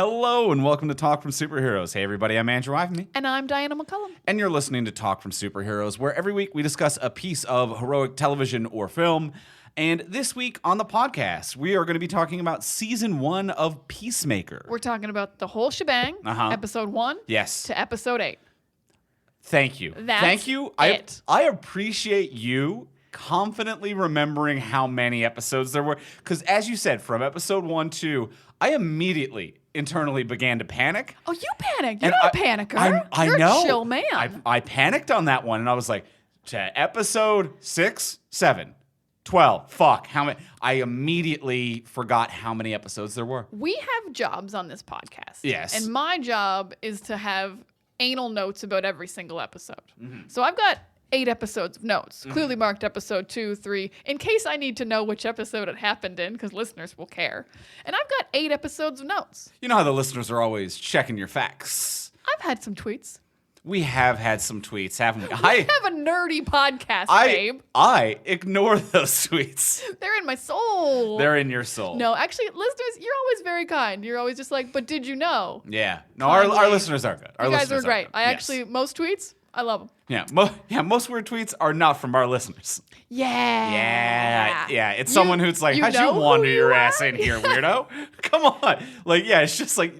Hello and welcome to Talk from Superheroes. Hey everybody, I'm Andrew Ivamy. And I'm Diana McCullum. And you're listening to Talk from Superheroes, where every week we discuss a piece of heroic television or film. And this week on the podcast, we are going to be talking about Season 1 of Peacemaker. We're talking about the whole shebang, Episode 1 Yes. to Episode 8. Thank you. That's Thank you. it. I appreciate you confidently remembering how many episodes there were. Because as you said, from Episode 1 to, I immediately internally began to panic. Oh, you panicked. You're not a panicker. I You're know. a chill man. I panicked on that one, and I was like, to Episode 6, 7, 12, fuck, how many? I immediately forgot how many episodes there were. We have jobs on this podcast. Yes. And my job is to have anal notes about every single episode. Mm-hmm. So I've got 8 episodes of notes, clearly marked episode 2, 3, in case I need to know which episode it happened in, because listeners will care. And I've got 8 episodes of notes. You know how the listeners are always checking your facts. I've had some tweets. We have had some tweets, haven't we? We have a nerdy podcast, babe. I ignore those tweets. They're in my soul. They're in your soul. No, actually, listeners, you're always very kind. You're always just like, but did you know? Yeah. No, our listeners are good. You guys are great. Most tweets, I love them. Yeah. Most weird tweets are not from our listeners. Yeah. Yeah. It's someone who's like, how'd you wander your ass in here, weirdo? Come on. Like, yeah, it's just like,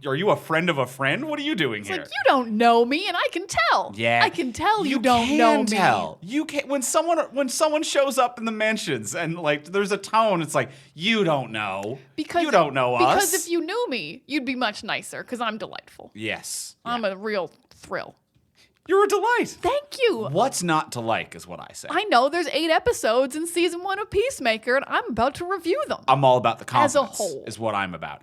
are you a friend of a friend? What are you doing here? It's like, you don't know me, and I can tell. Yeah. I can tell you don't know me. You can when someone shows up in the mentions and like there's a tone, it's like, you don't know. You don't know us. Because if you knew me, you'd be much nicer, because I'm delightful. Yes. I'm a real thrill. You're a delight. Thank you. What's not to like is what I say. I know there's 8 episodes in Season 1 of Peacemaker, and I'm about to review them. I'm all about the confidence. As a whole. Is what I'm about.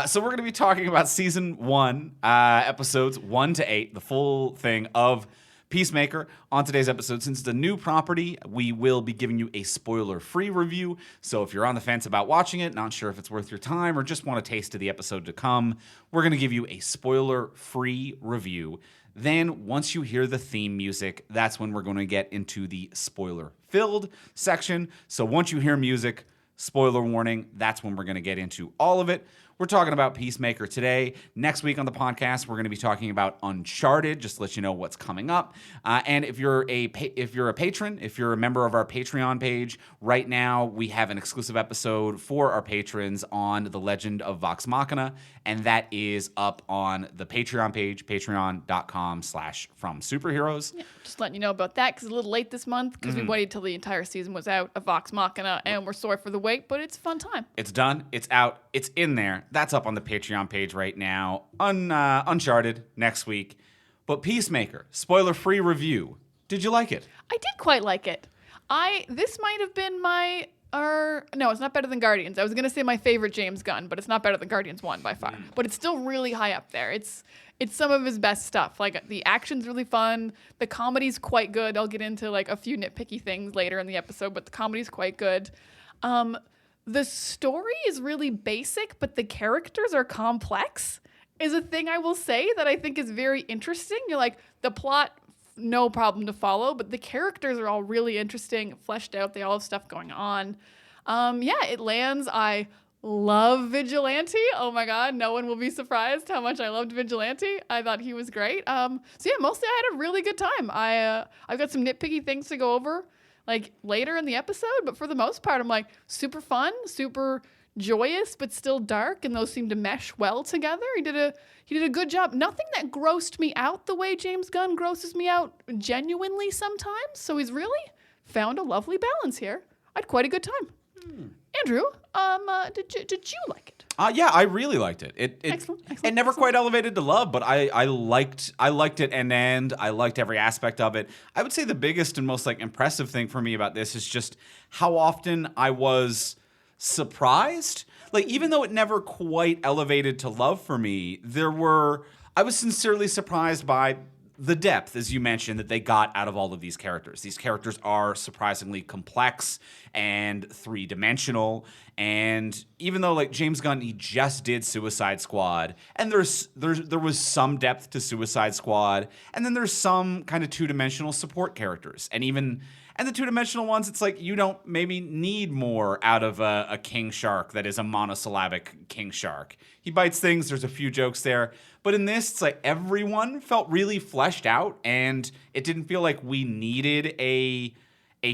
So we're going to be talking about Season 1, episodes 1 to 8, the full thing of Peacemaker. On today's episode, since it's a new property, we will be giving you a spoiler-free review. So if you're on the fence about watching it, not sure if it's worth your time, or just want a taste of the episode to come, we're going to give you a spoiler-free review. Then, once you hear the theme music, that's when we're going to get into the spoiler-filled section. So once you hear music, spoiler warning, that's when we're going to get into all of it. We're talking about Peacemaker today. Next week on the podcast, we're going to be talking about Uncharted, just to let you know what's coming up. And if you're a patron, if you're a member of our Patreon page, right now we have an exclusive episode for our patrons on The Legend of Vox Machina, and that is up on the Patreon page, patreon.com/FromSuperheroes. Yeah, just letting you know about that, because it's a little late this month, because we waited till the entire season was out of Vox Machina, and we're sorry for the wait, but it's a fun time. It's done. It's out. It's in there. That's up on the Patreon page right now. Uncharted next week. But Peacemaker, spoiler-free review. Did you like it? I did quite like it. This might have been my... no, it's not better than Guardians. I was going to say my favorite James Gunn, but it's not better than Guardians 1 by far. But it's still really high up there. It's some of his best stuff. Like, the action's really fun. The comedy's quite good. I'll get into like a few nitpicky things later in the episode, but the comedy's quite good. The story is really basic, but the characters are complex, is a thing I will say that I think is very interesting. You're like, the plot, no problem to follow, but the characters are all really interesting, fleshed out. They all have stuff going on. It lands. I love Vigilante. Oh my God, no one will be surprised how much I loved Vigilante. I thought he was great. Mostly I had a really good time. I've got some nitpicky things to go over like later in the episode, but for the most part, I'm like super fun, super joyous, but still dark, and those seem to mesh well together. He did a good job. Nothing that grossed me out the way James Gunn grosses me out genuinely sometimes. So he's really found a lovely balance here. I had quite a good time. Andrew, did you like it? Yeah, I really liked it. Excellent. It never quite elevated to love, but I liked it end. I liked every aspect of it. I would say the biggest and most like impressive thing for me about this is just how often I was surprised. Like, even though it never quite elevated to love for me, I was sincerely surprised by the depth, as you mentioned, that they got out of all of these characters. These characters are surprisingly complex and three-dimensional. And even though, like, James Gunn, he just did Suicide Squad, and there was some depth to Suicide Squad, and then there's some kind of two-dimensional support characters. And even And the two-dimensional ones, it's like you don't maybe need more out of a king shark that is a monosyllabic king shark. He bites things, there's a few jokes there. But in this, it's like everyone felt really fleshed out, and it didn't feel like we needed a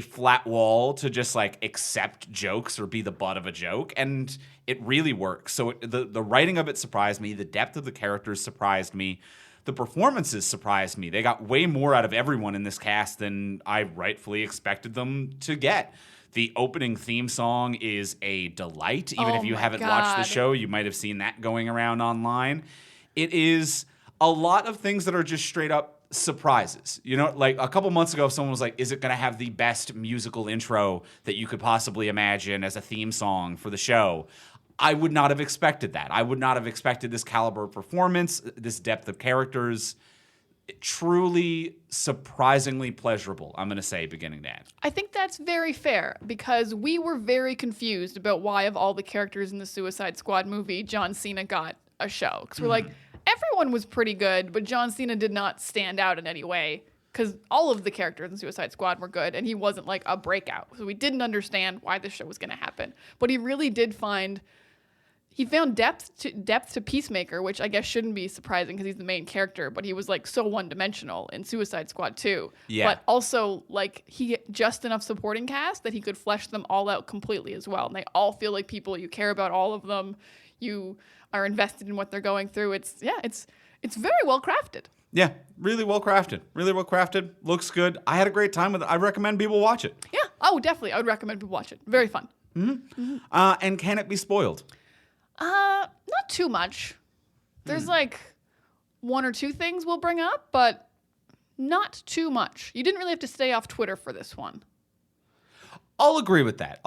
flat wall to just like accept jokes or be the butt of a joke, and it really works. So the writing of it surprised me. The depth of the characters surprised me. The performances surprised me. They got way more out of everyone in this cast than I rightfully expected them to get. The opening theme song is a delight. Even if you haven't watched the show, you might have seen that going around online. It is a lot of things that are just straight up surprises. You know, like a couple months ago, someone was like, is it going to have the best musical intro that you could possibly imagine as a theme song for the show? I would not have expected that. I would not have expected this caliber of performance, this depth of characters. Truly, surprisingly pleasurable, I'm going to say, beginning to end. I think that's very fair because we were very confused about why, of all the characters in the Suicide Squad movie, John Cena got a show. Because we're like, everyone was pretty good, but John Cena did not stand out in any way because all of the characters in Suicide Squad were good, and he wasn't like a breakout. So we didn't understand why this show was going to happen. But he really did find... He found depth to Peacemaker, which I guess shouldn't be surprising because he's the main character, but he was like so one-dimensional in Suicide Squad 2. Yeah. But also like he just enough supporting cast that he could flesh them all out completely as well. And they all feel like people, you care about all of them. You are invested in what they're going through. It's very well crafted. Yeah, really well crafted. Really well crafted. Looks good. I had a great time with it. I recommend people watch it. Yeah. Oh, definitely. I would recommend people watch it. Very fun. And can it be spoiled? Not too much. There's like one or two things we'll bring up, but not too much. You didn't really have to stay off Twitter for this one. I'll agree with that.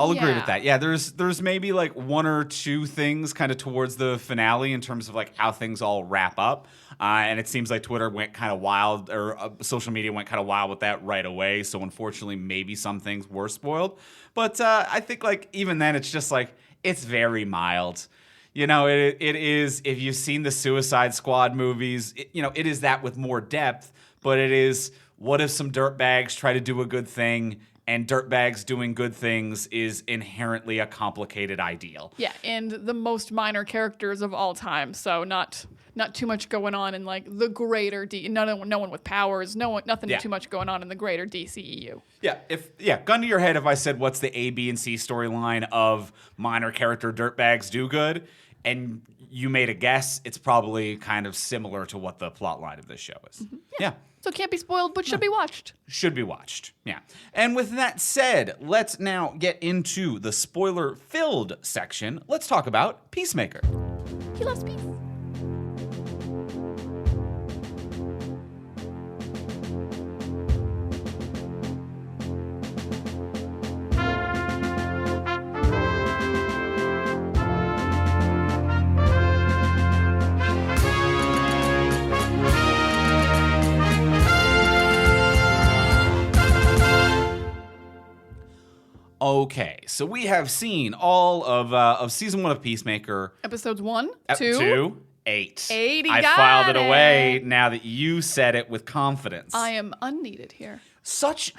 Yeah, there's maybe like one or two things kind of towards the finale in terms of like how things all wrap up. And it seems like Twitter went kind of wild, or social media went kind of wild with that right away. So unfortunately, maybe some things were spoiled. But I think like even then, it's just like, it's very mild. You know, it is, if you've seen the Suicide Squad movies, it is that with more depth, but it is, what if some dirtbags try to do a good thing, and dirtbags doing good things is inherently a complicated ideal. Yeah, and the most minor characters of all time, so not too much going on in like the greater no one with powers, nothing too much going on in the greater DCEU. Yeah, gun to your head if I said what's the A, B, and C storyline of minor character dirtbags do good, and you made a guess, it's probably kind of similar to what the plot line of this show is. Mm-hmm. Yeah. So it can't be spoiled, but should be watched. Should be watched, yeah. And with that said, let's now get into the spoiler-filled section. Let's talk about Peacemaker. He loves peace. Okay, so we have seen all of season 1 of Peacemaker. Episodes 1, 2, 8. 8, I filed it away now that you said it with confidence. I am unneeded here. Such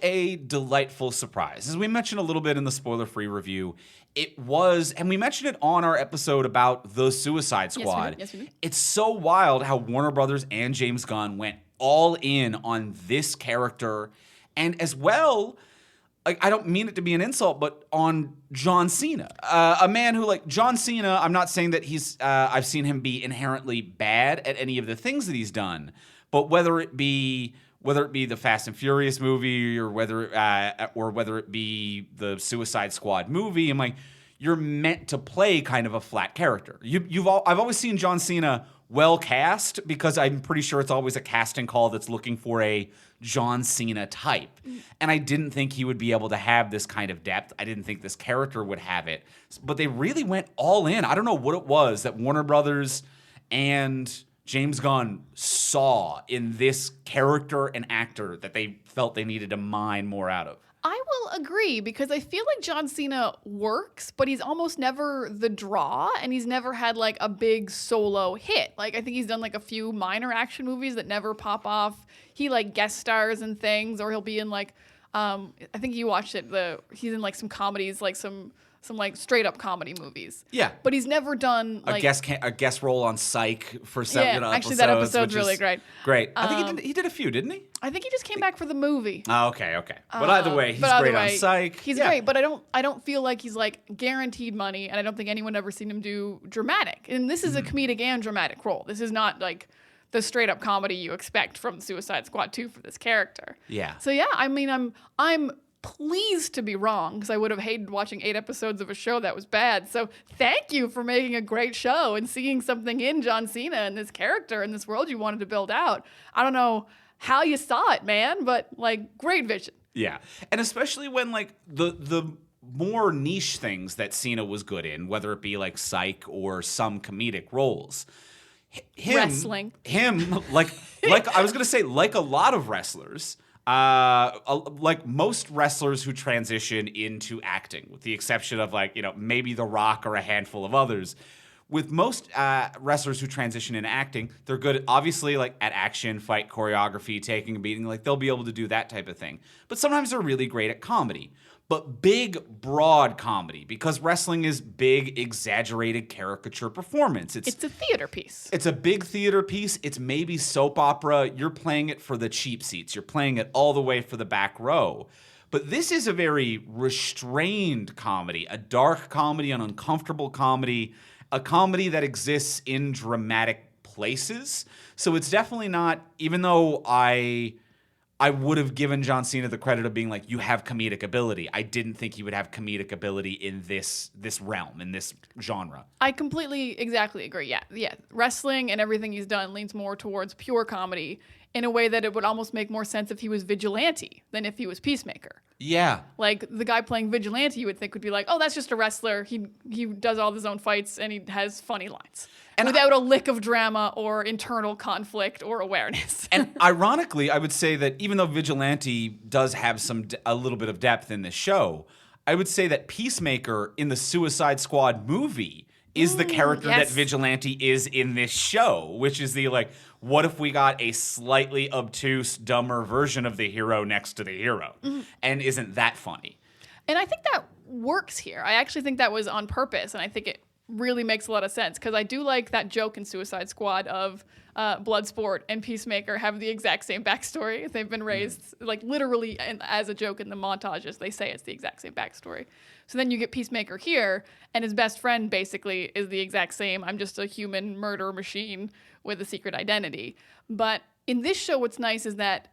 a delightful surprise. As we mentioned a little bit in the spoiler-free review, it was, and we mentioned it on our episode about the Suicide Squad. Yes, we did. It's so wild how Warner Brothers and James Gunn went all in on this character, and as well, like, I don't mean it to be an insult, but on John Cena, a man who, like, John Cena, I'm not saying that I've seen him be inherently bad at any of the things that he's done, but whether it be the Fast and Furious movie or whether it be the Suicide Squad movie, I'm like, you're meant to play kind of a flat character. I've always seen John Cena well cast because I'm pretty sure it's always a casting call that's looking for a John Cena type. And I didn't think he would be able to have this kind of depth. I didn't think this character would have it. But they really went all in. I don't know what it was that Warner Brothers and James Gunn saw in this character and actor that they felt they needed to mine more out of. I will agree because I feel like John Cena works, but he's almost never the draw, and he's never had like a big solo hit. Like, I think he's done like a few minor action movies that never pop off. He like guest stars in things, or he'll be in like I think you watched it. He's in like some comedies, like some like straight up comedy movies. Yeah. But he's never done like a guest role on Psych for 7 episodes. Actually, that episode's really great. Great. I think he did a few, didn't he? I think he just came back for the movie. Oh, okay. But either way, he's great on Psych. He's great, but I don't feel like he's like guaranteed money, and I don't think anyone ever seen him do dramatic. And this is a comedic and dramatic role. This is not like the straight up comedy you expect from Suicide Squad 2 for this character. Yeah. So yeah, I mean, I'm pleased to be wrong, because I would have hated watching 8 episodes of a show that was bad. So thank you for making a great show and seeing something in John Cena and this character and this world you wanted to build out. I don't know how you saw it, man, but like great vision. Yeah. And especially when like the more niche things that Cena was good in, whether it be like Psych or some comedic roles. Wrestling. Like I was going to say, like a lot of wrestlers, like most wrestlers who transition into acting, with the exception of like, maybe The Rock or a handful of others. With most wrestlers who transition into acting, they're good, obviously, like at action, fight choreography, taking a beating. Like they'll be able to do that type of thing. But sometimes they're really great at comedy. But big, broad comedy, because wrestling is big, exaggerated caricature performance. It's a theater piece. It's a big theater piece. It's maybe soap opera. You're playing it for the cheap seats. You're playing it all the way for the back row. But this is a very restrained comedy, a dark comedy, an uncomfortable comedy, a comedy that exists in dramatic places. So it's definitely not, even though I would have given John Cena the credit of being like, you have comedic ability. I didn't think he would have comedic ability in this realm, in this genre. I exactly agree. Yeah. Wrestling and everything he's done leans more towards pure comedy in a way that it would almost make more sense if he was Vigilante than if he was Peacemaker. Yeah. Like the guy playing Vigilante, you would think would be like, oh, that's just a wrestler. He does all his own fights and he has funny lines. And without a lick of drama or internal conflict or awareness. And ironically, I would say that even though Vigilante does have a little bit of depth in this show, I would say that Peacemaker in the Suicide Squad movie is the character that Vigilante is in this show, which is the like, what if we got a slightly obtuse, dumber version of the hero next to the hero? Mm-hmm. And isn't that funny? And I think that works here. I actually think that was on purpose, and I think it really makes a lot of sense, because I do like that joke in Suicide Squad of Bloodsport and Peacemaker have the exact same backstory. They've been raised like literally as a joke in the montages. They say it's the exact same backstory. So then you get Peacemaker here, and his best friend basically is the exact same. I'm just a human murder machine with a secret identity. But in this show, what's nice is that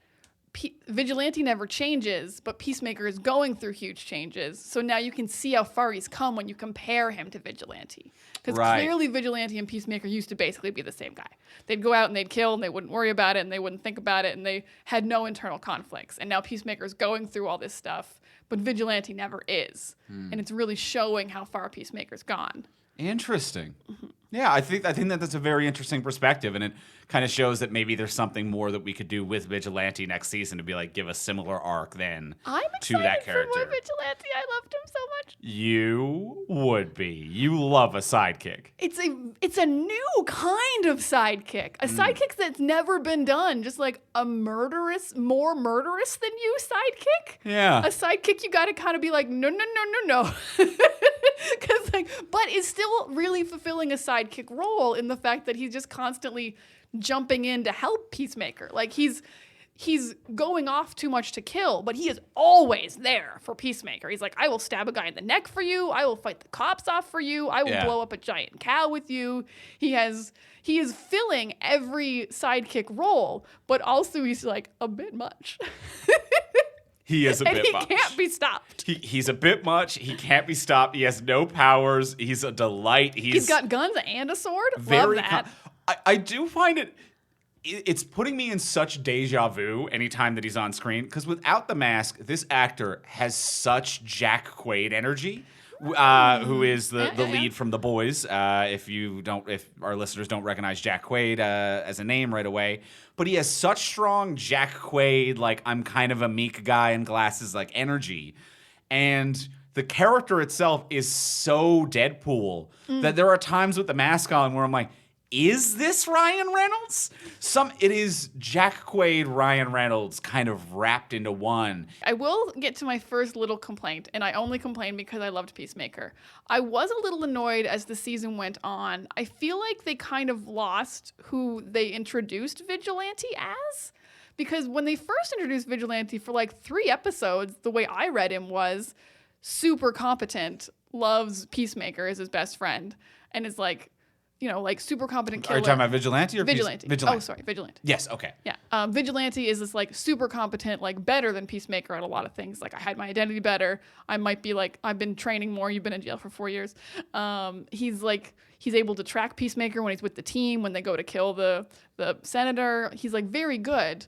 Vigilante never changes, but Peacemaker is going through huge changes. So now you can see how far he's come when you compare him to Vigilante. Because clearly Vigilante and Peacemaker used to basically be the same guy. They'd go out and they'd kill, and they wouldn't worry about it, and they wouldn't think about it, and they had no internal conflicts. And now Peacemaker's going through all this stuff, but Vigilante never is. And it's really showing how far Peacemaker's gone. Interesting. Mm-hmm. Yeah, I think that that's a very interesting perspective, and it kind of shows that maybe there's something more that we could do with Vigilante next season to be like, give a similar arc then to that character. For more Vigilante. I loved him so much. You would be. You love a sidekick. It's a new kind of sidekick. A sidekick that's never been done. Just like a more murderous than you sidekick. Yeah. A sidekick you got to kind of be like, no. But is still really fulfilling a sidekick role in the fact that he's just constantly jumping in to help Peacemaker. Like he's going off too much to kill, but he is always there for Peacemaker. He's like, I will stab a guy in the neck for you. I will fight the cops off for you. I will blow up a giant cow with you. He is filling every sidekick role, but also he's like a bit much. He is a bit much. And he can't be stopped. He's a bit much. He can't be stopped. He has no powers. He's a delight. He's got guns and a sword. Love that. I do find it's putting me in such deja vu anytime that he's on screen, because without the mask, this actor has such Jack Quaid energy. Who is the lead from The Boys? If our listeners don't recognize Jack Quaid as a name right away, but he has such strong Jack Quaid, like I'm kind of a meek guy in glasses, like energy, and the character itself is so Deadpool that there are times with the mask on where I'm like, is this Ryan Reynolds? It is Jack Quaid, Ryan Reynolds kind of wrapped into one. I will get to my first little complaint, and I only complained because I loved Peacemaker. I was a little annoyed as the season went on. I feel like they kind of lost who they introduced Vigilante as. Because when they first introduced Vigilante for like 3 episodes, the way I read him was super competent, loves Peacemaker as his best friend, and is like, like super competent killer. Are you talking about Vigilante or Vigilante? Vigilante. Oh, sorry, Vigilante. Yes, okay. Yeah. Vigilante is this like super competent, like better than Peacemaker at a lot of things. Like I hide my identity better. I might be like, I've been training more. You've been in jail for 4 years. He's able to track Peacemaker when he's with the team, when they go to kill the senator. He's like very good.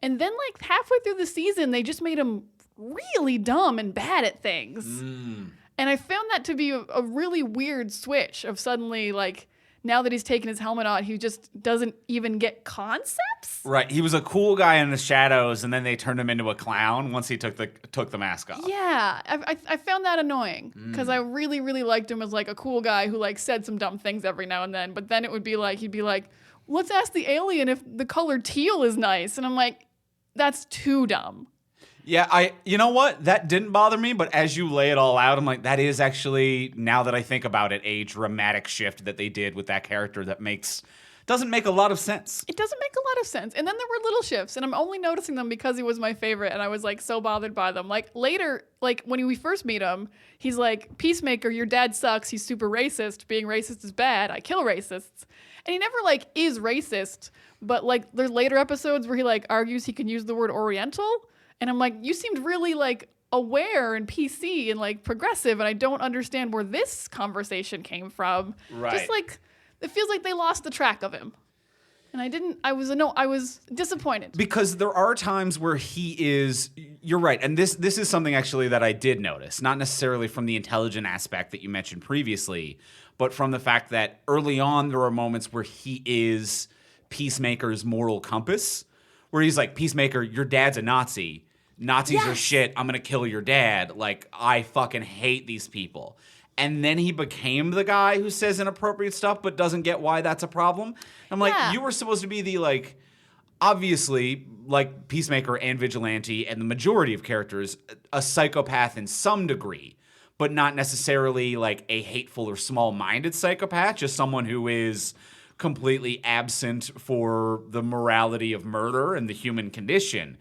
And then like halfway through the season, they just made him really dumb and bad at things. And I found that to be a really weird switch of suddenly like, now that he's taken his helmet on, he just doesn't even get concepts. Right. He was a cool guy in the shadows, and then they turned him into a clown once he took the mask off. Yeah, I found that annoying because I really, really liked him as like a cool guy who like said some dumb things every now and then. But then it would be like, he'd be like, let's ask the alien if the color teal is nice. And I'm like, that's too dumb. Yeah, you know what? That didn't bother me, but as you lay it all out, I'm like, that is actually, now that I think about it, a dramatic shift that they did with that character that doesn't make a lot of sense. It doesn't make a lot of sense. And then there were little shifts, and I'm only noticing them because he was my favorite, and I was like so bothered by them. Like later, like when we first meet him, he's like, Peacemaker, your dad sucks. He's super racist. Being racist is bad. I kill racists. And he never like is racist, but like there's later episodes where he like argues he can use the word Oriental. And I'm like, you seemed really like aware and PC and like progressive, and I don't understand where this conversation came from. Right. Just like it feels like they lost the track of him. And I was disappointed. Because there are times where he is, you're right, and this is something actually that I did notice, not necessarily from the intelligent aspect that you mentioned previously, but from the fact that early on there are moments where he is Peacemaker's moral compass, where he's like, Peacemaker, your dad's a Nazi. Nazis are shit. I'm going to kill your dad. Like, I fucking hate these people. And then he became the guy who says inappropriate stuff but doesn't get why that's a problem. I'm like, you were supposed to be the, like, obviously, like Peacemaker and Vigilante and the majority of characters, a psychopath in some degree, but not necessarily like a hateful or small-minded psychopath, just someone who is completely absent for the morality of murder and the human condition.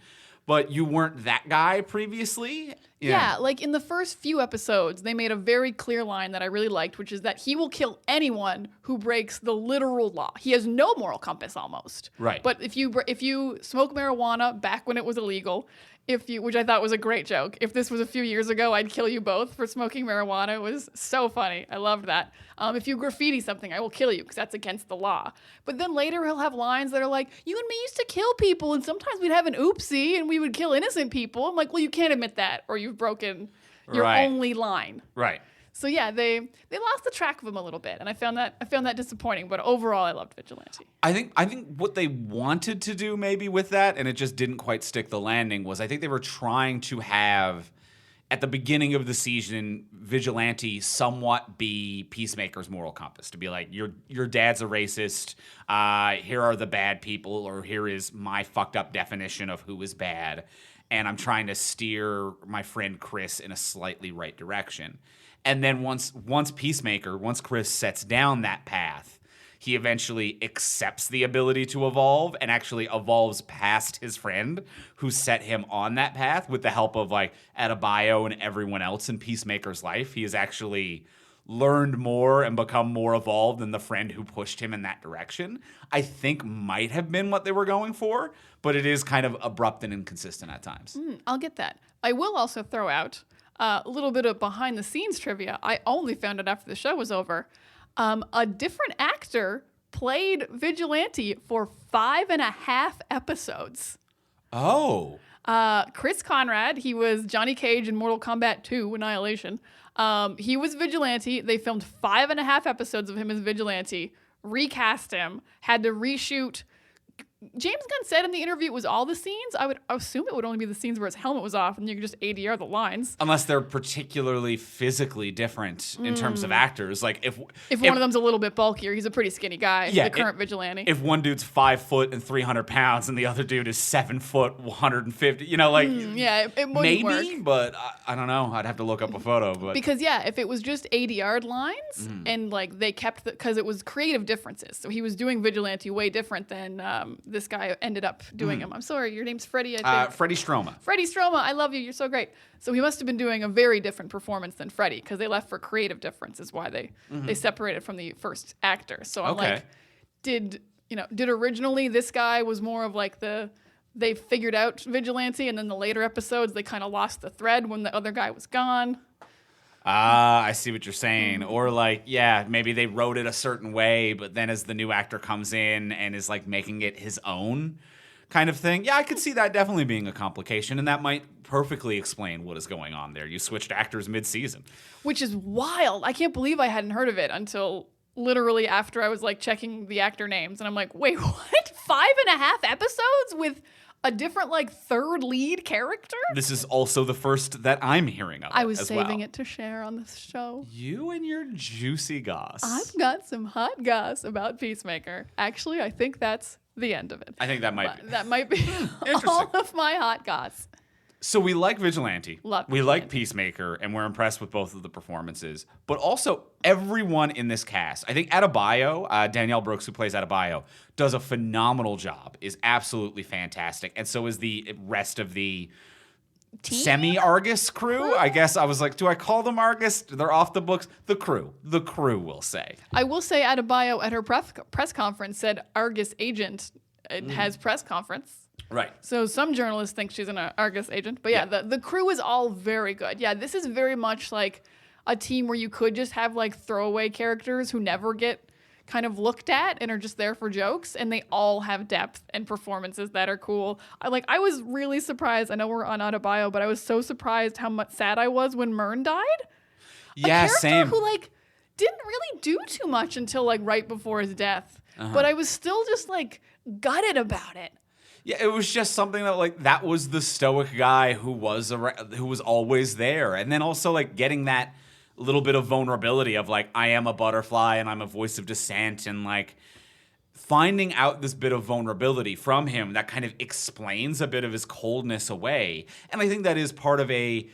But you weren't that guy previously? Yeah, like in the first few episodes, they made a very clear line that I really liked, which is that he will kill anyone who breaks the literal law. He has no moral compass almost. Right. But if you smoke marijuana back when it was illegal, which I thought was a great joke. If this was a few years ago, I'd kill you both for smoking marijuana. It was so funny. I loved that. If you graffiti something, I will kill you because that's against the law. But then later he'll have lines that are like, you and me used to kill people and sometimes we'd have an oopsie and we would kill innocent people. I'm like, well, you can't admit that or you've broken your only line. Right. So yeah, they lost the track of him a little bit, and I found that disappointing. But overall, I loved Vigilante. I think what they wanted to do maybe with that, and it just didn't quite stick the landing, was I think they were trying to have at the beginning of the season Vigilante somewhat be Peacemaker's moral compass, to be like, your dad's a racist. Here are the bad people, or here is my fucked up definition of who is bad, and I'm trying to steer my friend Chris in a slightly right direction. And then once Chris sets down that path, he eventually accepts the ability to evolve and actually evolves past his friend who set him on that path with the help of like Adebayo and everyone else in Peacemaker's life. He has actually learned more and become more evolved than the friend who pushed him in that direction. I think might have been what they were going for, but it is kind of abrupt and inconsistent at times. I'll get that. I will also throw out a little bit of behind-the-scenes trivia. I only found it after the show was over. A different actor played Vigilante for 5.5 episodes. Oh. Chris Conrad, he was Johnny Cage in Mortal Kombat 2, Annihilation. He was Vigilante. They filmed 5.5 episodes of him as Vigilante, recast him, had to reshoot James Gunn said in the interview it was all the scenes. I would assume it would only be the scenes where his helmet was off and you could just ADR the lines. Unless they're particularly physically different in terms of actors. Like if one of them's a little bit bulkier, he's a pretty skinny guy, Yeah, the current vigilante. if one dude's 5 foot and 300 pounds and the other dude is 7 foot, 150, yeah, it wouldn't maybe, work. but I don't know. I'd have to look up a photo. But Because, yeah, if it was just ADR lines and, like, they kept because it was creative differences. So he was doing Vigilante way different than this guy ended up doing him. I'm sorry, your name's Freddie, I think. Freddie Stroma. Freddie Stroma, I love you. You're so great. So he must have been doing a very different performance than Freddie because they left for creative difference is why they separated from the first actor. So I'm Okay. like, did originally this guy was more of like they figured out Vigilante and then the later episodes they kind of lost the thread when the other guy was gone. I see what you're saying. Or like, yeah, maybe they wrote it a certain way, but then as the new actor comes in and is like making it his own kind of thing. Yeah, I could see that definitely being a complication, and that might perfectly explain what is going on there. You switched actors mid-season. Which is wild. I can't believe I hadn't heard of it until literally after I was like checking the actor names. And I'm like, wait, what? 5.5 episodes with a different like third lead character? This is also the first that I'm hearing of. I was saving it to share on this show. You and your juicy goss. I've got some hot goss about Peacemaker. Actually, I think that's the end of it. I think that might be. That might be all of my hot goss. So we like Vigilante. Love we Vigilante. like Peacemaker, and we're impressed with both of the performances. But also, everyone in this cast. I think Adebayo, Danielle Brooks, who plays Adebayo, does a phenomenal job, is absolutely fantastic. And so is the rest of the semi-Argus crew. I guess I was like, do I call them Argus? They're off the books. The crew, we'll say. I will say Adebayo at her press conference said Argus agent has press conference. Right. So some journalists think she's an Argus agent. But yeah, the crew is all very good. Yeah, this is very much like a team where you could just have like throwaway characters who never get kind of looked at and are just there for jokes, and they all have depth and performances that are cool. I was really surprised. I know we're on Adebayo, but I was so surprised how much sad I was when Myrn died. Yeah, a character same. who like didn't really do too much until like right before his death. But I was still just like gutted about it. Yeah, it was just something that like that was the stoic guy who was always there, and then also like getting that little bit of vulnerability of like I am a butterfly and I'm a voice of dissent, and like finding out this bit of vulnerability from him that kind of explains a bit of his coldness away. And I think that is part of a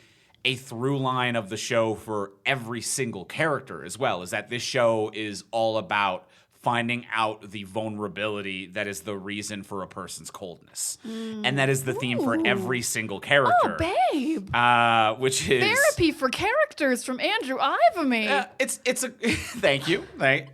through line of the show for every single character as well, is that this show is all about finding out the vulnerability that is the reason for a person's coldness. And that is the theme for every single character. Oh, babe. Which is Therapy for characters from Andrew Ivamy. it's a thank you.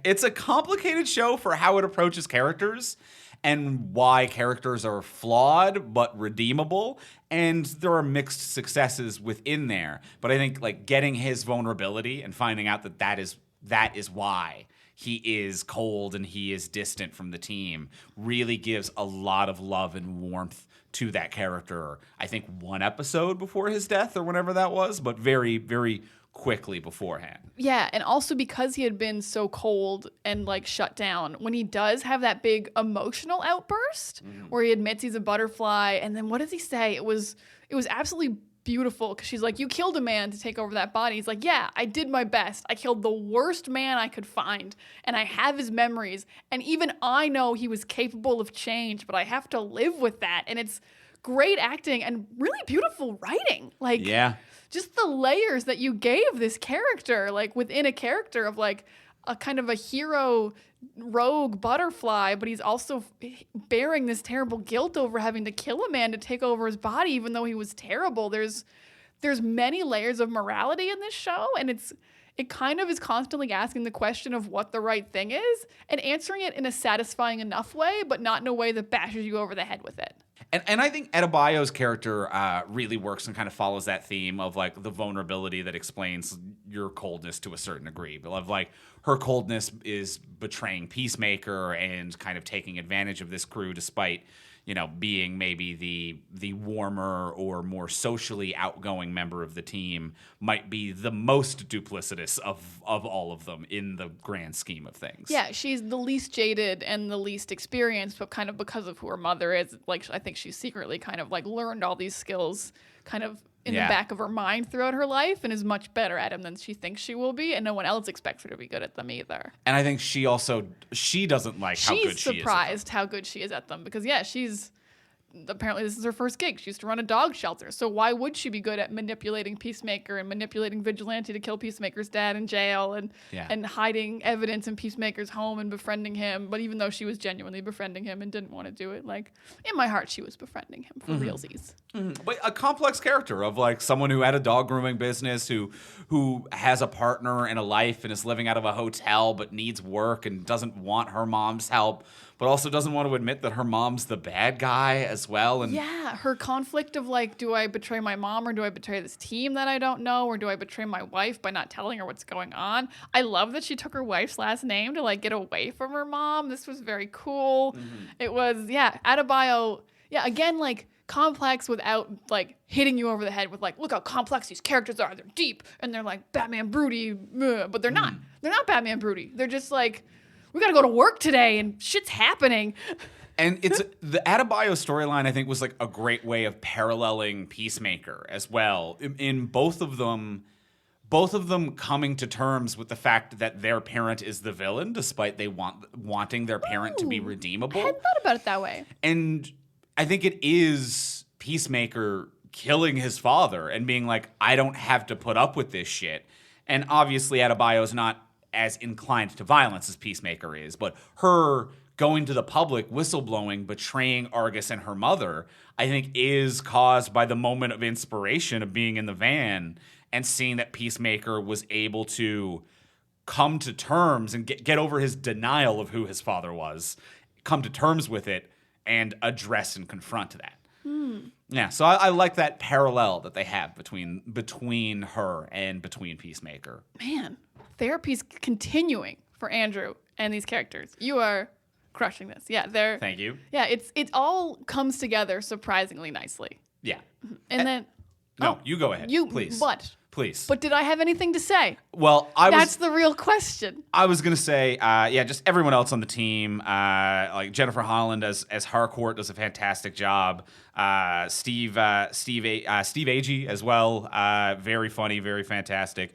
It's a complicated show for how it approaches characters and why characters are flawed but redeemable, and there are mixed successes within there. But I think like getting his vulnerability and finding out that is why he is cold and he is distant from the team really gives a lot of love and warmth to that character. I think one episode before his death or whenever that was, but very, very quickly beforehand. Yeah, and also because he had been so cold and like shut down, when he does have that big emotional outburst where he admits he's a butterfly, and then what does he say? It was absolutely beautiful because she's like, you killed a man to take over that body. He's like, yeah, I did my best. I killed the worst man I could find, and I have his memories, and even I know he was capable of change, but I have to live with that. And it's great acting and really beautiful writing. Like, Yeah. just the layers that you gave this character, like within a character of like a kind of a hero rogue butterfly, but he's also bearing this terrible guilt over having to kill a man to take over his body, even though he was terrible. There's many layers of morality in this show, and it kind of is constantly asking the question of what the right thing is and answering it in a satisfying enough way, but not in a way that bashes you over the head with it. And I think Adebayo's character really works and kind of follows that theme of like the vulnerability that explains your coldness to a certain degree, but of like her coldness is betraying Peacemaker and kind of taking advantage of this crew despite, being maybe the warmer or more socially outgoing member of the team, might be the most duplicitous of all of them in the grand scheme of things. Yeah, she's the least jaded and the least experienced, but kind of because of who her mother is, like I think she's secretly kind of like learned all these skills kind of in the back of her mind throughout her life and is much better at them than she thinks she will be, and no one else expects her to be good at them either. And I think she doesn't like how good she is. She's surprised how good she is at them because, apparently this is her first gig. She used to run a dog shelter. So why would she be good at manipulating Peacemaker and manipulating Vigilante to kill Peacemaker's dad in jail and hiding evidence in Peacemaker's home and befriending him? But even though she was genuinely befriending him and didn't want to do it, like in my heart, she was befriending him for realsies. Mm-hmm. But a complex character of like someone who had a dog grooming business, who has a partner and a life and is living out of a hotel but needs work and doesn't want her mom's help, but also doesn't want to admit that her mom's the bad guy as well. And yeah, her conflict of like, do I betray my mom or do I betray this team that I don't know, or do I betray my wife by not telling her what's going on? I love that she took her wife's last name to like get away from her mom. This was very cool. Mm-hmm. It was, Adebayo, again, like complex without like hitting you over the head with like, look how complex these characters are. They're deep and they're like Batman broody, but they're not. They're not Batman broody. They're just like, we got to go to work today and shit's happening. And it's the Adebayo storyline, I think, was like a great way of paralleling Peacemaker as well. In both of them coming to terms with the fact that their parent is the villain, despite they wanting their parent to be redeemable. I hadn't thought about it that way. And I think it is Peacemaker killing his father and being like, I don't have to put up with this shit. And obviously Adebayo's not as inclined to violence as Peacemaker is, but her going to the public, whistleblowing, betraying Argus and her mother, I think is caused by the moment of inspiration of being in the van and seeing that Peacemaker was able to come to terms and get over his denial of who his father was, come to terms with it, and address and confront that. Yeah, so I like that parallel that they have between her and between Peacemaker. Man, therapy's continuing for Andrew and these characters. You are crushing this. Yeah, Thank you. Yeah, it all comes together surprisingly nicely. Yeah. And then you go ahead. Please. What? Please. But did I have anything to say? Well, that's the real question. I was gonna say, just everyone else on the team, like Jennifer Holland as Harcourt does a fantastic job. Steve Agee as well, very funny, very fantastic.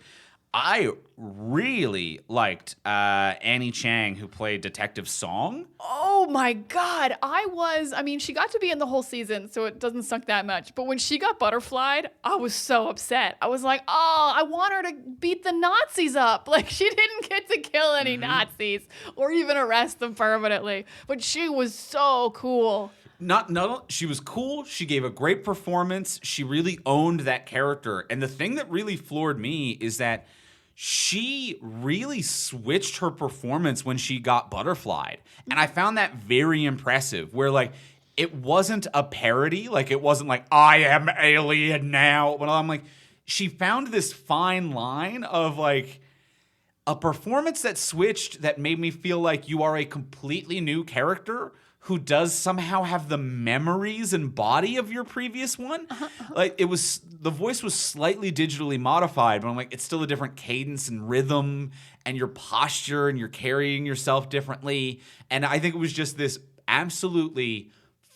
I really liked Annie Chang, who played Detective Song. Oh my God. She got to be in the whole season, so it doesn't suck that much. But when she got butterflied, I was so upset. I was like, I want her to beat the Nazis up. Like, she didn't get to kill any Nazis or even arrest them permanently. But she was so cool. She was cool. She gave a great performance. She really owned that character. And the thing that really floored me is that she really switched her performance when she got butterflied. And I found that very impressive, where like it wasn't a parody. Like it wasn't like, I am alien now. But I'm like, she found this fine line of like a performance that switched that made me feel like you are a completely new character who does somehow have the memories and body of your previous one. Like the voice was slightly digitally modified, but I'm like, it's still a different cadence and rhythm and your posture and you're carrying yourself differently. And I think it was just this absolutely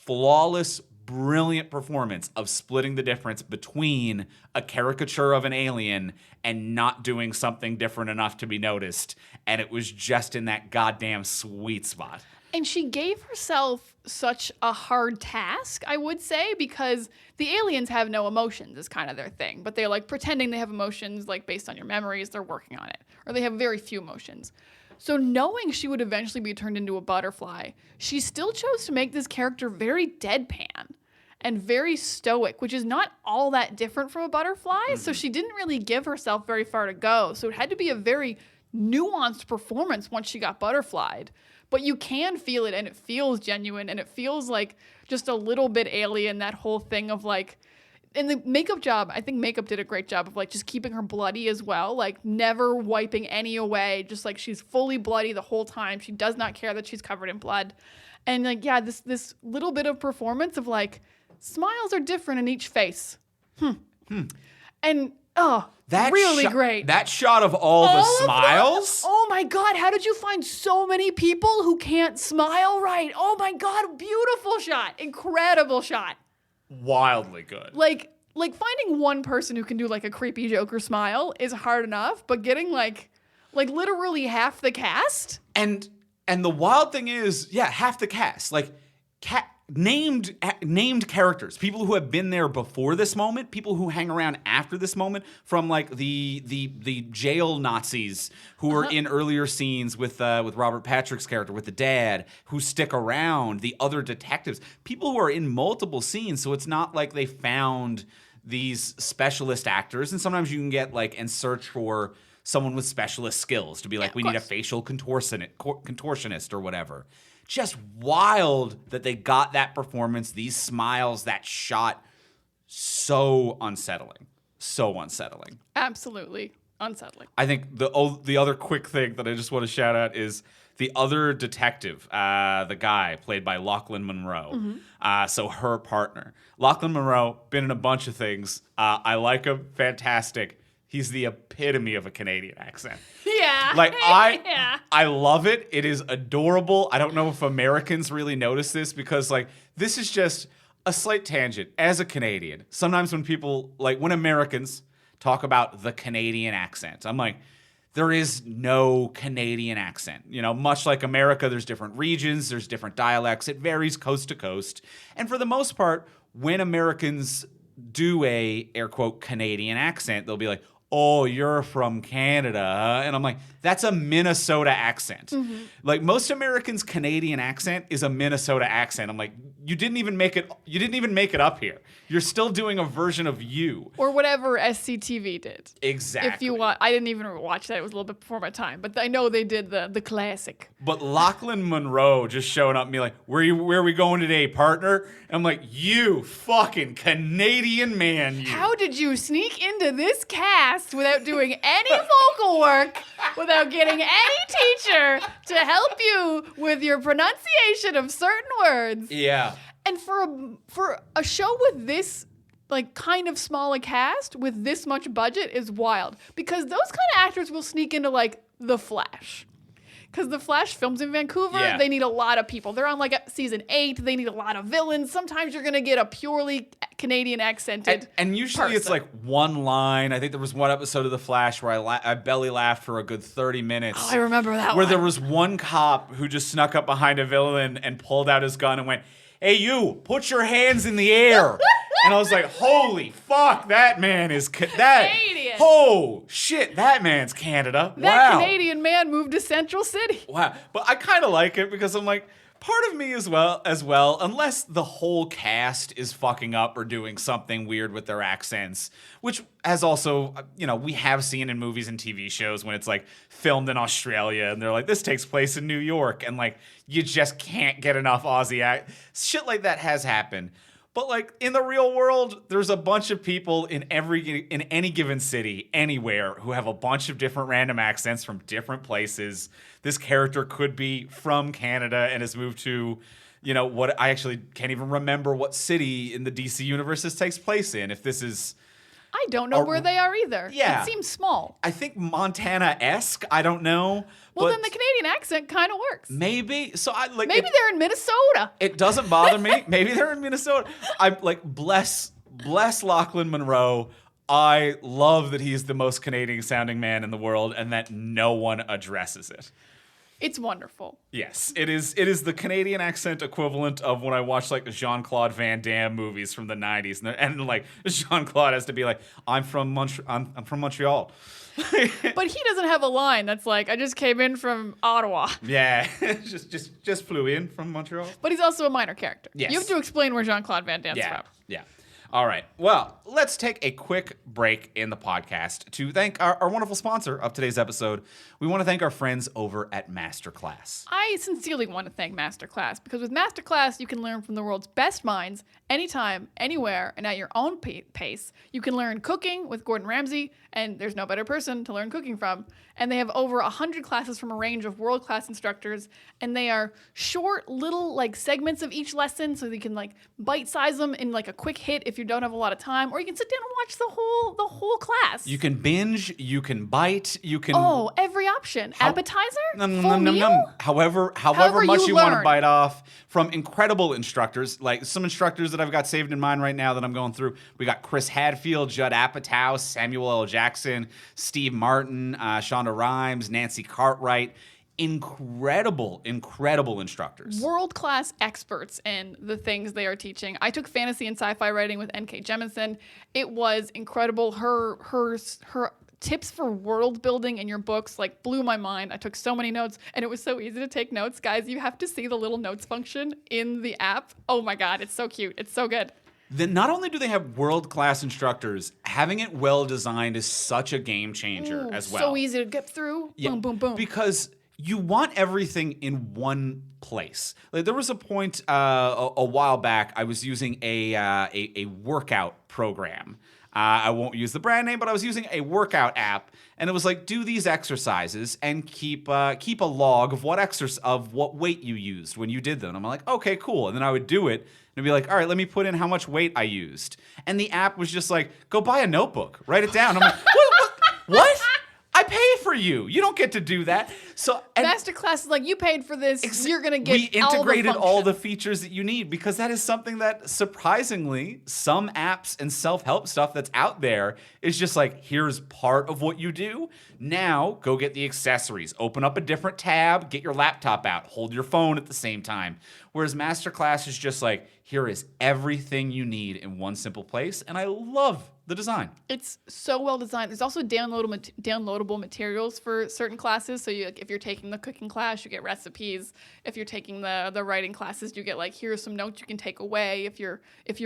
flawless, brilliant performance of splitting the difference between a caricature of an alien and not doing something different enough to be noticed. And it was just in that goddamn sweet spot. And she gave herself such a hard task, I would say, because the aliens have no emotions is kind of their thing. But they're like pretending they have emotions, like based on your memories, they're working on it. Or they have very few emotions. So knowing she would eventually be turned into a butterfly, she still chose to make this character very deadpan and very stoic, which is not all that different from a butterfly. So she didn't really give herself very far to go. So it had to be a very nuanced performance once she got butterflied. But you can feel it, and it feels genuine, and it feels like just a little bit alien, that whole thing of like, And the makeup job, I think makeup did a great job of like just keeping her bloody as well, like never wiping any away, just like she's fully bloody the whole time. She does not care that she's covered in blood. And like, yeah, this little bit of performance of like smiles are different in each face. And That really great. That shot of all the smiles. Oh my God, how did you find so many people who can't smile right? Oh my God, beautiful shot. Incredible shot. Wildly good. Like finding one person who can do like a creepy Joker smile is hard enough, but getting like literally half the cast. And the wild thing is, yeah, half the cast, like named characters, people who have been there before this moment, people who hang around after this moment, from like the jail Nazis who were in earlier scenes with Robert Patrick's character, with the dad, who stick around, the other detectives, people who are in multiple scenes. So it's not like they found these specialist actors, and sometimes you can get like and search for someone with specialist skills to be like, we need a facial contortionist or whatever. Just wild that they got that performance, these smiles, that shot. So unsettling. So unsettling. Absolutely unsettling. I think the other quick thing that I just want to shout out is the other detective, the guy played by Lachlan Monroe. So her partner. Lachlan Monroe, been in a bunch of things. I like him. Fantastic. He's the epitome of a Canadian accent. Yeah. Like, I love it. It is adorable. I don't know if Americans really notice this because, like, this is just a slight tangent. As a Canadian, sometimes when Americans talk about the Canadian accent, I'm like, there is no Canadian accent. You know, much like America, there's different regions, there's different dialects. It varies coast to coast. And for the most part, when Americans do a, air quote, Canadian accent, they'll be like, oh, you're from Canada. And I'm like, that's a Minnesota accent. Like, most Americans' Canadian accent is a Minnesota accent. I'm like, you didn't even make it up here. You're still doing a version of you. Or whatever SCTV did. Exactly. If you want, I didn't even watch that. It was a little bit before my time. But I know they did the classic. But Lachlan Monroe just showing up and be like, where are we going today, partner? And I'm like, you fucking Canadian man, you. How did you sneak into this cast without doing any vocal work, without getting any teacher to help you with your pronunciation of certain words? Yeah. And for a show with this like kind of small a cast with this much budget is wild, because those kind of actors will sneak into like The Flash. Because The Flash films in Vancouver, they need a lot of people. They're on like season 8. They need a lot of villains. Sometimes you're going to get a purely Canadian accented and usually person. It's like one line. I think there was one episode of The Flash where I belly laughed for a good 30 minutes. Oh, I remember that where one. there was one cop who just snuck up behind a villain and pulled out his gun and went, hey, you, put your hands in the air. And I was like, holy fuck, that man is Canadian. Oh, shit, that man's Canada. That wow. Canadian man moved to Central City. Wow. But I kind of like it because I'm like, part of me as well, unless the whole cast is fucking up or doing something weird with their accents, which has also, we have seen in movies and TV shows when it's like filmed in Australia and they're like, this takes place in New York, and like you just can't get enough Aussie shit like that has happened. But like in the real world, there's a bunch of people in any given city, anywhere, who have a bunch of different random accents from different places. This character could be from Canada and has moved to, what I actually can't even remember what city in the DC universe this takes place in. If this is, I don't know where they are either. Yeah. It seems small. I think Montana-esque. I don't know. Well, then the Canadian accent kind of works. Maybe. So maybe they're in Minnesota. It doesn't bother me. Maybe they're in Minnesota. I'm like, bless Lachlan Monroe. I love that he's the most Canadian sounding man in the world and that no one addresses it. It's wonderful. Yes, it is. It is the Canadian accent equivalent of when I watch like Jean-Claude Van Damme movies from the 90s, and like Jean-Claude has to be like, I'm from Montreal. But he doesn't have a line that's like, I just came in from Ottawa. Yeah, just flew in from Montreal. But he's also a minor character. Yes. You have to explain where Jean-Claude Van Damme's from. Yeah. All right. Well, let's take a quick break in the podcast to thank our wonderful sponsor of today's episode. We want to thank our friends over at Masterclass. I sincerely want to thank Masterclass because with Masterclass, you can learn from the world's best minds anytime, anywhere, and at your own pace. You can learn cooking with Gordon Ramsay, and there's no better person to learn cooking from. And they have over 100 classes from a range of world-class instructors, and they are short little like segments of each lesson, so you can like bite-size them in like a quick hit if you don't have a lot of time, or you can sit down and watch the whole class. You can binge, you can bite, you can every option. Appetizer? Full meal? However much you want to bite off from incredible instructors, like some instructors that I've got saved in mind right now that I'm going through. We got Chris Hadfield, Judd Apatow, Samuel L. Jackson, Steve Martin, Shonda Rhimes, Nancy Cartwright. Incredible instructors. World-class experts in the things they are teaching. I took fantasy and sci-fi writing with N.K. Jemisin. It was incredible. Her tips for world building in your books like blew my mind. I took so many notes, and it was so easy to take notes. Guys, you have to see the little notes function in the app. Oh my God, it's so cute. It's so good. Then not only do they have world-class instructors, having it well-designed is such a game changer as well. So easy to get through. Yeah, boom, boom, boom. Because you want everything in one place. Like there was a point a while back I was using a workout program. I won't use the brand name, but I was using a workout app, and it was like, do these exercises and keep a log of what weight you used when you did them. And I'm like, okay, cool. And then I would do it, and it'd be like, all right, let me put in how much weight I used. And the app was just like, go buy a notebook, write it down. I'm like, what? I pay for you. You don't get to do that. So Masterclass is like, you paid for this. You're going to get We integrated all the functions. features that you need because that is something that surprisingly some apps and self-help stuff that's out there is just like, here's part of what you do. Now go get the accessories. Open up a different tab. Get your laptop out. Hold your phone at the same time. Whereas Masterclass is just like, here is everything you need in one simple place. And I love the design. It's so well designed. There's also downloadable materials for certain classes. So if you're taking the cooking class, you get recipes. If you're taking the writing classes, you get like, here are some notes you can take away if you're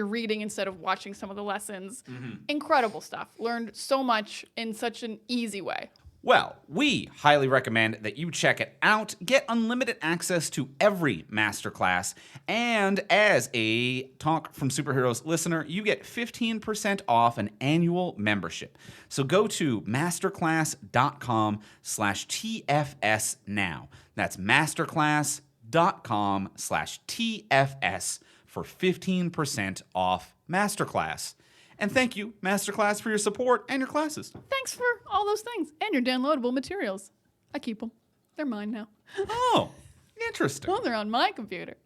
reading instead of watching some of the lessons. Incredible stuff. Learned so much in such an easy way. Well, we highly recommend that you check it out. Get unlimited access to every masterclass. And as a Talk from Superheroes listener, you get 15% off an annual membership. So go to masterclass.com/TFS now. That's masterclass.com/TFS for 15% off Masterclass. And thank you, Masterclass, for your support and your classes. Thanks for all those things and your downloadable materials. I keep them. They're mine now. Oh, interesting. Well, they're on my computer.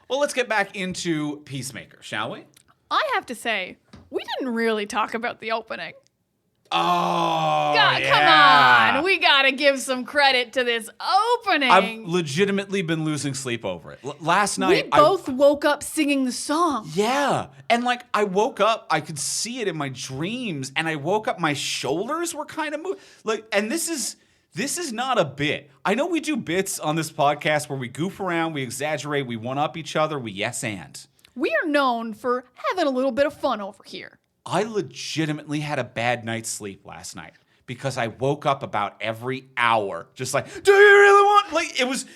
Well, let's get back into Peacemaker, shall we? I have to say, we didn't really talk about the opening. Oh, Come on. We got to give some credit to this opening. I've legitimately been losing sleep over it. Last night, we both woke up singing the song. Yeah. And like, I woke up, I could see it in my dreams, and I woke up, my shoulders were kind of moving. Like, and this is not a bit. I know we do bits on this podcast where we goof around, we exaggerate, we one-up each other, we yes and. We are known for having a little bit of fun over here. I legitimately had a bad night's sleep last night because I woke up about every hour, just like, do you really want? Like, it was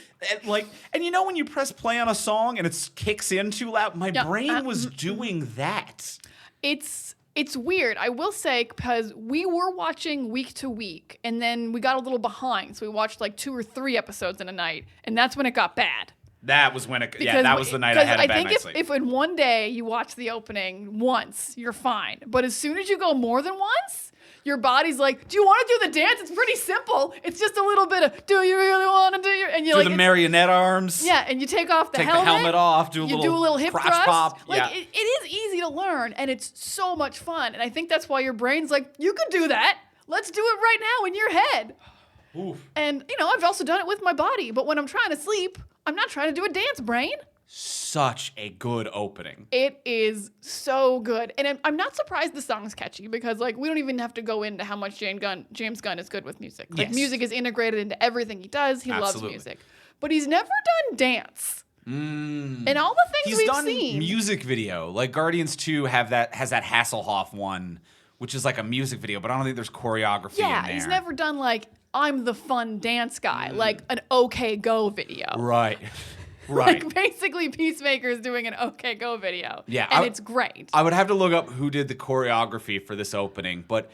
like, and you know when you press play on a song and it kicks in too loud? My brain was doing that. It's weird, I will say, because we were watching week to week, and then we got a little behind, so we watched like 2 or 3 episodes in a night, and that's when it got bad. That was when that was the night I had a bad night's sleep. If in one day you watch the opening once, you're fine. But as soon as you go more than once, your body's like, do you want to do the dance? It's pretty simple. It's just a little bit of, do you really want to do your... And you're do the marionette arms. Yeah, and you take off the helmet. helmet. Take the helmet off, do a little hip crotch thrust. pop. Like, it is easy to learn, and it's so much fun. And I think that's why your brain's like, you could do that. Let's do it right now in your head. Oof. And, I've also done it with my body. But when I'm trying to sleep, I'm not trying to do a dance, brain. Such a good opening. It is so good. And I'm not surprised the song's catchy because, like, we don't even have to go into how much James Gunn is good with music. Like, yes. Music is integrated into everything he does. He Absolutely. loves music. But he's never done dance. And all the things He's we've done seen. music video. Like Guardians 2 has that Hasselhoff one, which is like a music video, but I don't think there's choreography in there. He's never done like, I'm the fun dance guy, like an OK Go video. Right. Right. Like basically Peacemaker is doing an OK Go video. Yeah. And it's great. I would have to look up who did the choreography for this opening, but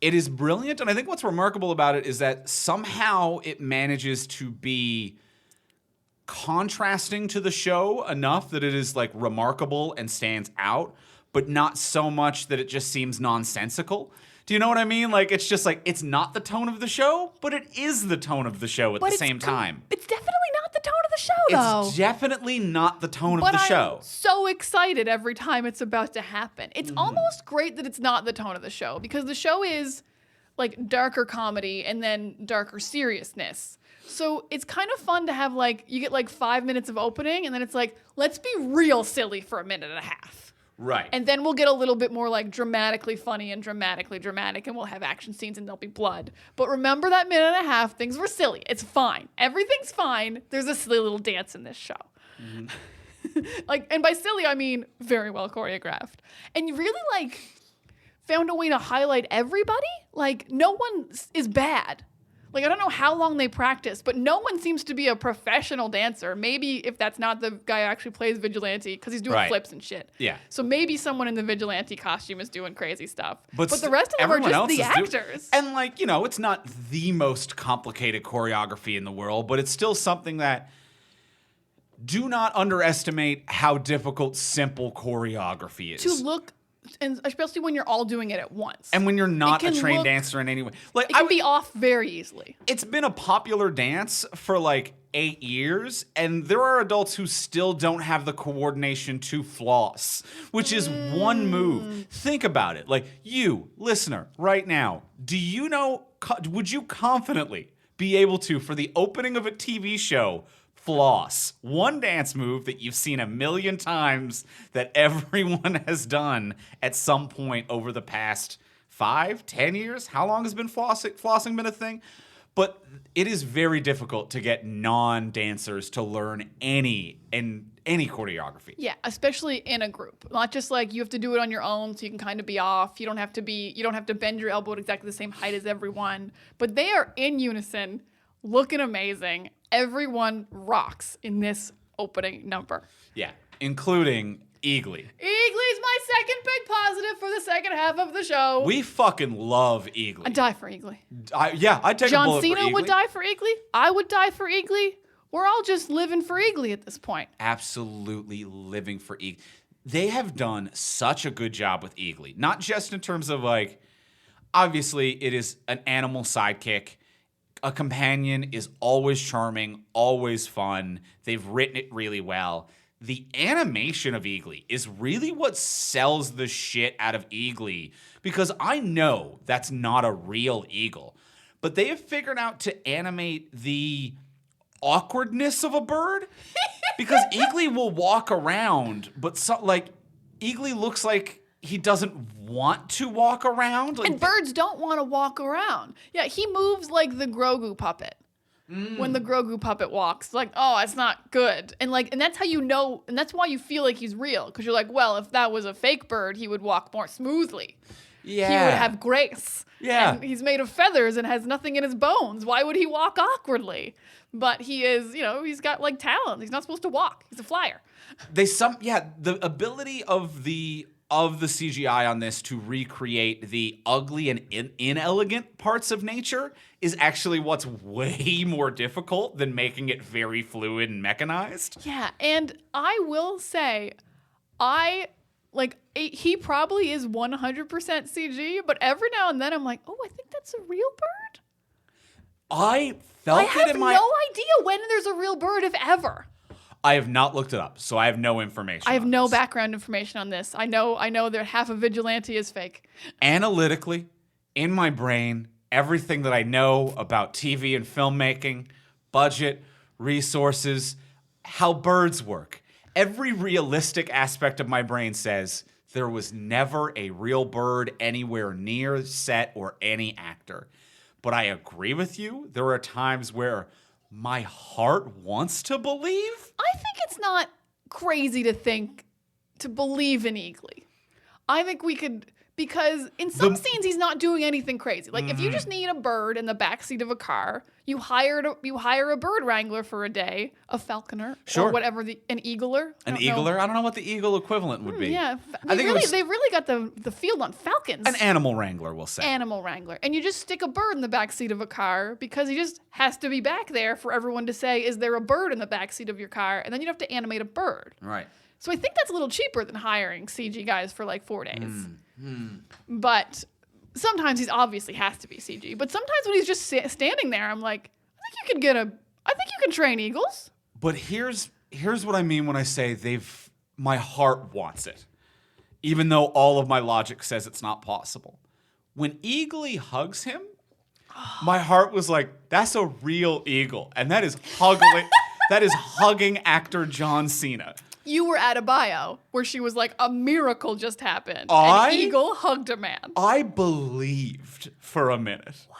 it is brilliant. And I think what's remarkable about it is that somehow it manages to be contrasting to the show enough that it is like remarkable and stands out, but not so much that it just seems nonsensical. Do you know what I mean? Like, it's just like, it's not the tone of the show, but it is the tone of the show at the same time. It's definitely not the tone of the show, though. It's definitely not the tone But of the show. I'm so excited every time it's about to happen. It's almost great that it's not the tone of the show, because the show is like darker comedy and then darker seriousness. So it's kind of fun to have like, you get like 5 minutes of opening and then it's like, let's be real silly for a minute and a half. Right. And then we'll get a little bit more like dramatically funny and dramatically dramatic, and we'll have action scenes and there'll be blood. But remember that minute and a half, things were silly. It's fine. Everything's fine. There's a silly little dance in this show. Like, and by silly, I mean very well choreographed. And you really like found a way to highlight everybody. Like, no one is bad. Like, I don't know how long they practice, but no one seems to be a professional dancer. Maybe if that's not the guy who actually plays Vigilante, because he's doing flips and shit. Yeah. So maybe someone in the Vigilante costume is doing crazy stuff. But the st- rest of them are everyone just else the is actors. And like, you know, it's not the most complicated choreography in the world, but it's still something that do not underestimate how difficult simple choreography is. To look, and especially when you're all doing it at once. And when you're not It a can trained look- dancer in any way. Like, it can be off very easily. it's been a popular dance for like 8 years, and there are adults who still don't have the coordination to floss, which is one move. Think about it. Like, you, listener, right now, do you know, would you confidently be able to, for the opening of a TV show, floss one dance move that you've seen a million times that everyone has done at some point over the past 5-10 years? How long has been flossing been a thing? But it is very difficult to get non-dancers to learn any choreography. Yeah, especially in a group. Not just like you have to do it on your own so you can kind of be off. You don't have to bend your elbow at exactly the same height as everyone. But they are in unison, looking amazing. Everyone rocks in this opening number. Yeah, including Eagly. Eagly's my second big positive for the second half of the show. We fucking love Eagly. I'd die for Eagly. I'd take a John bullet Cena for Eagly. would die for Eagly. I would die for Eagly. We're all just living for Eagly at this point. Absolutely living for Eagly. They have done such a good job with Eagly. Not just in terms of like, obviously it is an animal sidekick. A companion is always charming, always fun. They've written it really well. The animation of Eagly is really what sells the shit out of Eagly, because I know that's not a real eagle, but they have figured out to animate the awkwardness of a bird, because Eagly will walk around, but Eagly looks like he doesn't want to walk around. And birds don't want to walk around. Yeah, he moves like the Grogu puppet. When the Grogu puppet walks, like, oh, it's not good. And that's how you know, and that's why you feel like he's real. Because you're like, well, if that was a fake bird, he would walk more smoothly. Yeah. He would have grace. Yeah. And he's made of feathers and has nothing in his bones. Why would he walk awkwardly? But he is, he's got like talent. He's not supposed to walk. He's a flyer. The ability of the CGI on this to recreate the ugly and inelegant parts of nature is actually what's way more difficult than making it very fluid and mechanized. Yeah, and I will say, he probably is 100% CG, but every now and then I'm like, oh, I think that's a real bird. I felt I it have in my... no idea when there's a real bird, if ever. I have not looked it up, so I have no information. I have on no this. background information on this. I know that half of Vigilante is fake. Analytically, in my brain, everything that I know about TV and filmmaking, budget, resources, how birds work, every realistic aspect of my brain says there was never a real bird anywhere near set or any actor. But I agree with you. There are times where my heart wants to believe. I think it's not crazy to believe in Eagly. I think we could, because in some scenes he's not doing anything crazy. Like if you just need a bird in the backseat of a car, you hire a bird wrangler for a day, a falconer, Sure. or whatever, an eagler. An eagler? I don't know what the eagle equivalent would be. Yeah, I think they've really got the field on falcons. an animal wrangler, we'll say. Animal wrangler. And you just stick a bird in the backseat of a car because he just has to be back there for everyone to say, is there a bird in the backseat of your car? And then you'd have to animate a bird. Right. So I think that's a little cheaper than hiring CG guys for like 4 days. But sometimes he obviously has to be CG. But sometimes when he's just standing there, I'm like, I think you can train eagles. But here's what I mean when I say my heart wants it. Even though all of my logic says it's not possible. When Eagly hugs him, my heart was like, that's a real eagle. And that is hugging actor John Cena. You were at a bio where she was like, a miracle just happened. An eagle hugged a man. I believed for a minute. Wow.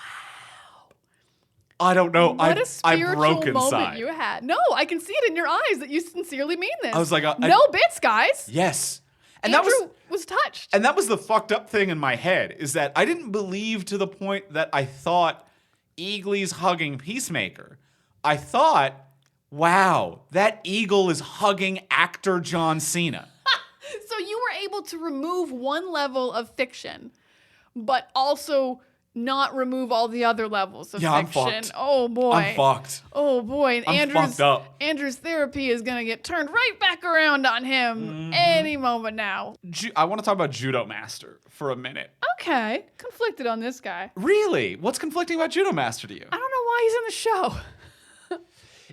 I don't know. What a spiritual I broke moment inside. you had. No, I can see it in your eyes that you sincerely mean this. I was like, no bits, guys. Yes. And Andrew was touched. And that was the fucked up thing in my head, is that I didn't believe to the point that I thought Eagly's hugging Peacemaker. I thought, wow, that eagle is hugging actor John Cena. So you were able to remove one level of fiction, but also not remove all the other levels of I'm fiction. fucked. Oh boy. I'm fucked. Oh boy. And I'm fucked up. Andrew's therapy is gonna get turned right back around on him any moment now. I want to talk about Judo Master for a minute. Okay. Conflicted on this guy. Really? What's conflicting about Judo Master to you? I don't know why he's in the show.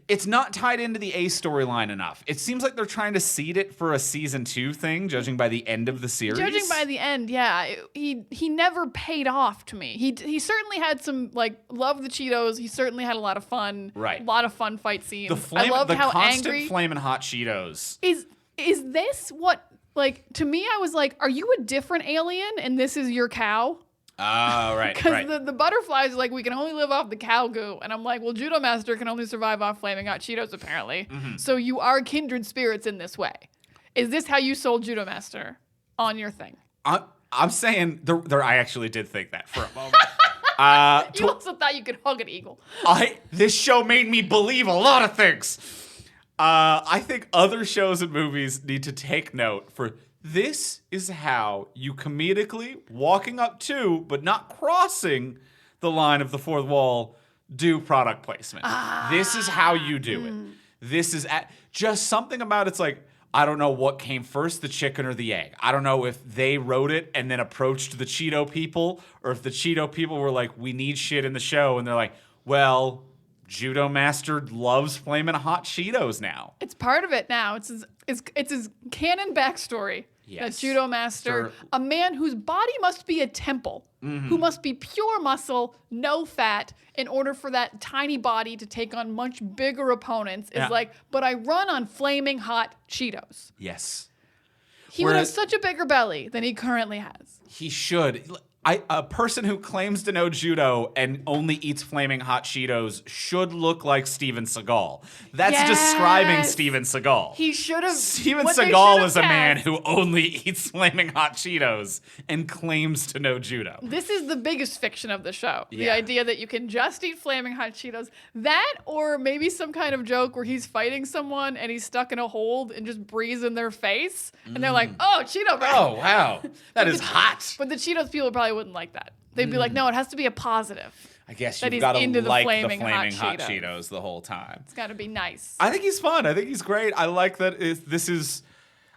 It's not tied into the A storyline enough. It seems like they're trying to seed it for a season 2 thing, judging by the end of the series. Judging by the end, yeah, he never paid off to me. He certainly had some, like, love the Cheetos. He certainly had a lot of fun. Right. A lot of fun fight scenes. I loved how constant angry. flaming hot Cheetos. Is this what, like, to me, I was like, are you a different alien and this is your cow? Oh, right, Because the butterflies are like, we can only live off the cow goo. And I'm like, well, Judo Master can only survive off flaming hot Cheetos, apparently. So you are kindred spirits in this way. Is this how you sold Judo Master on your thing? I'm saying, I actually did think that for a moment. You also thought you could hug an eagle. This show made me believe a lot of things. I think other shows and movies need to take note for this is how you comedically, walking up to, but not crossing the line of the fourth wall, do product placement. This is how you do it. This is just something about it's like, I don't know what came first, the chicken or the egg. I don't know if they wrote it and then approached the Cheeto people, or if the Cheeto people were like, we need shit in the show. And they're like, well, Judo Master loves flaming hot Cheetos now. It's part of it now. It's his canon backstory. Yes. That Judo Master, a man whose body must be a temple, who must be pure muscle, no fat, in order for that tiny body to take on much bigger opponents, is like, but I run on flaming hot Cheetos. Yes. He would have such a bigger belly than he currently has. He should. A person who claims to know judo and only eats flaming hot Cheetos should look like Steven Seagal. That's describing Steven Seagal. He should have. Steven Seagal is a man who only eats flaming hot Cheetos and claims to know judo. This is the biggest fiction of the show. The idea that you can just eat flaming hot Cheetos. That, or maybe some kind of joke where he's fighting someone and he's stuck in a hold and just breathes in their face. And they're like, oh, Cheeto breath. Oh, wow. That is hot. But the Cheetos people probably wouldn't like that. They'd be like, no, it has to be a positive. I guess that you've got to like the flaming flaming hot Cheetos. Cheetos the whole time. It's got to be nice. I think he's fun. I think he's great. I like that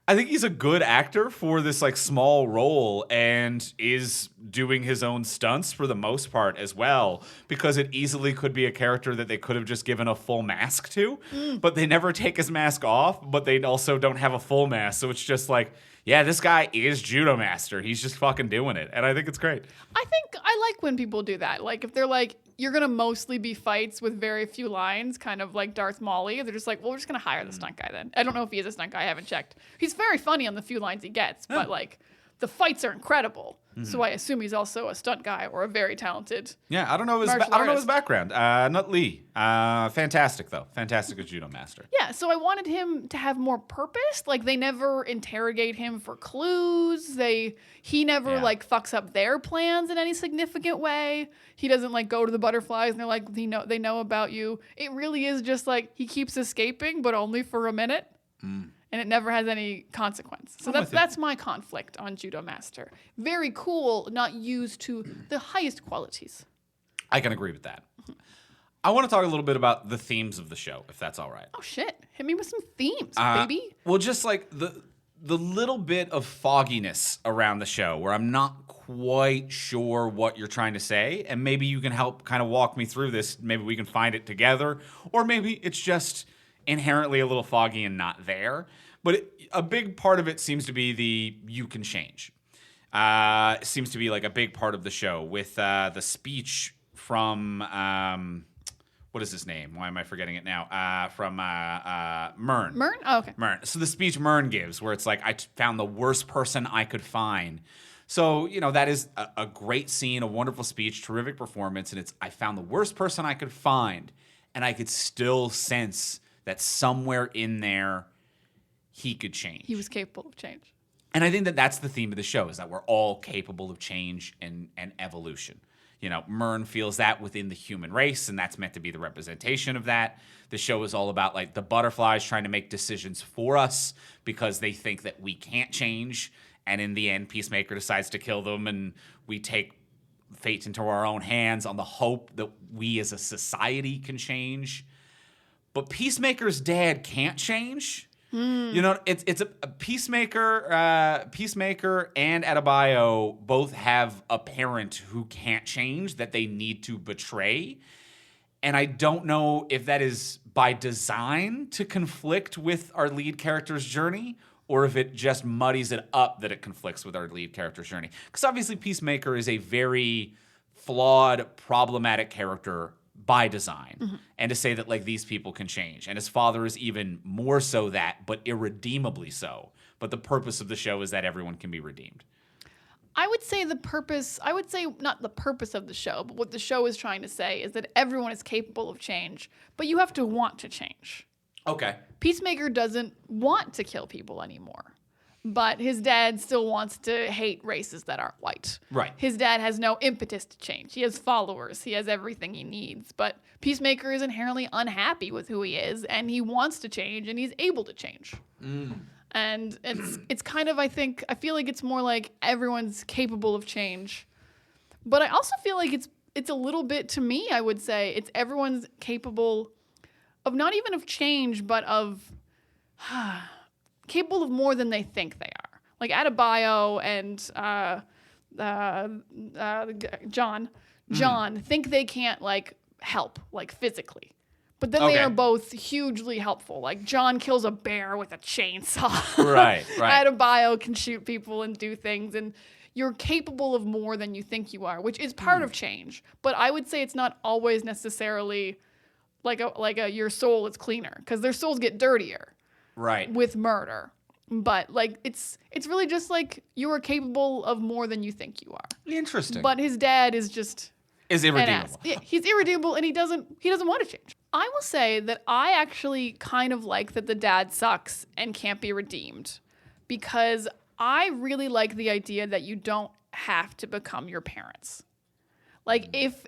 I think he's a good actor for this like small role and is doing his own stunts for the most part as well, because it easily could be a character that they could have just given a full mask to, but they never take his mask off, but they also don't have a full mask. So it's just like, yeah, this guy is Judo Master. He's just fucking doing it. And I think it's great. I think I like when people do that. Like if they're like, you're going to mostly be fights with very few lines, kind of like Darth Maul. They're just like, well, we're just going to hire the stunt guy then. I don't know if he is a stunt guy. I haven't checked. He's very funny on the few lines he gets, but like the fights are incredible. So I assume he's also a stunt guy or a very talented. Yeah, I don't know his background. Not Lee. Fantastic though. Fantastic as judo master. Yeah, so I wanted him to have more purpose. Like they never interrogate him for clues. He never like fucks up their plans in any significant way. He doesn't like go to the butterflies and they're like they know about you. It really is just like he keeps escaping, but only for a minute. And it never has any consequence. So that's my conflict on Judo Master. Very cool, not used to the highest qualities. I can agree with that. I want to talk a little bit about the themes of the show, if that's all right. Oh shit! Hit me with some themes, baby. Well, just like the little bit of fogginess around the show, where I'm not quite sure what you're trying to say, and maybe you can help kind of walk me through this. Maybe we can find it together, or maybe it's just inherently a little foggy and not there. But a big part of it seems to be the you can change. Seems to be like a big part of the show with the speech from what is his name? Why am I forgetting it now? From Myrn. Myrn? Oh, okay. Myrn. So the speech Myrn gives, where it's like, I found the worst person I could find. So, that is a great scene, a wonderful speech, terrific performance, and I found the worst person I could find, and I could still sense that somewhere in there he could change. He was capable of change. And I think that that's the theme of the show, is that we're all capable of change and evolution. Myrn feels that within the human race, and that's meant to be the representation of that. The show is all about like the butterflies trying to make decisions for us because they think that we can't change. And in the end, Peacemaker decides to kill them, and we take fate into our own hands on the hope that we as a society can change. But Peacemaker's dad can't change. It's a Peacemaker. Peacemaker and Adebayo both have a parent who can't change, that they need to betray. And I don't know if that is by design to conflict with our lead character's journey, or if it just muddies it up that it conflicts with our lead character's journey. Because obviously Peacemaker is a very flawed, problematic character by design. And to say that like these people can change, and his father is even more so that, but irredeemably so. But the purpose of the show is that everyone can be redeemed. I would say not the purpose of the show, but what the show is trying to say is that everyone is capable of change, but you have to want to change. Okay. Peacemaker doesn't want to kill people anymore. But his dad still wants to hate races that aren't white. Right. His dad has no impetus to change. He has followers. He has everything he needs. But Peacemaker is inherently unhappy with who he is, and he wants to change, and he's able to change. And it's kind of, I feel like it's more like everyone's capable of change. But I also feel like it's a little bit, to me, I would say, it's everyone's capable of not even of change, but of capable of more than they think they are. Like Adebayo and John think they can't like help like physically. But then they are both hugely helpful. Like John kills a bear with a chainsaw. Right. Adebayo can shoot people and do things, and you're capable of more than you think you are, which is part of change. But I would say it's not always necessarily like your soul is cleaner, because their souls get dirtier. Right. With murder. But like it's really just like you are capable of more than you think you are. Interesting. But his dad is irredeemable. Yeah, he's irredeemable, and he doesn't want to change. I will say that I actually kind of like that the dad sucks and can't be redeemed, because I really like the idea that you don't have to become your parents. Like if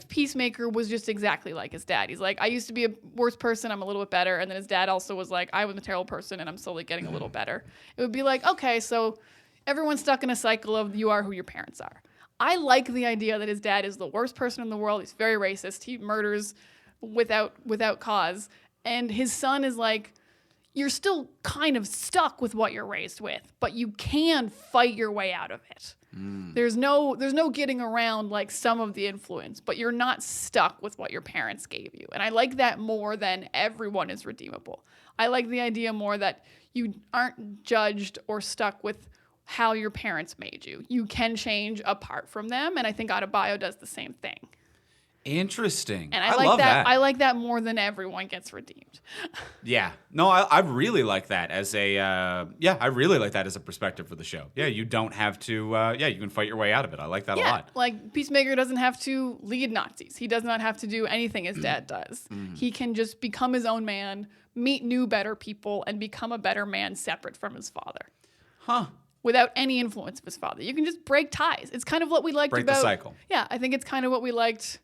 Peacemaker was just exactly like his dad, he's like, I used to be a worse person, I'm a little bit better, and then his dad also was like, I was a terrible person and I'm slowly getting a little better. It would be like, okay, so everyone's stuck in a cycle of you are who your parents are. I like the idea that his dad is the worst person in the world. He's very racist. He murders without cause. And his son is like, you're still kind of stuck with what you're raised with, but you can fight your way out of it. There's no getting around like some of the influence, but you're not stuck with what your parents gave you. And I like that more than everyone is redeemable. I like the idea more that you aren't judged or stuck with how your parents made you. You can change apart from them, and I think Adebayo does the same thing. Interesting. And I love that. I like that more than everyone gets redeemed. Yeah. No, I really like that as a I really like that as a perspective for the show. Yeah, you don't have to you can fight your way out of it. I like that a lot. Like Peacemaker doesn't have to lead Nazis. He does not have to do anything his dad does. He can just become his own man, meet new better people, and become a better man separate from his father. Huh. Without any influence of his father. You can just break ties. It's kind of what we liked Break about the cycle. Yeah, I think it's kind of what we liked.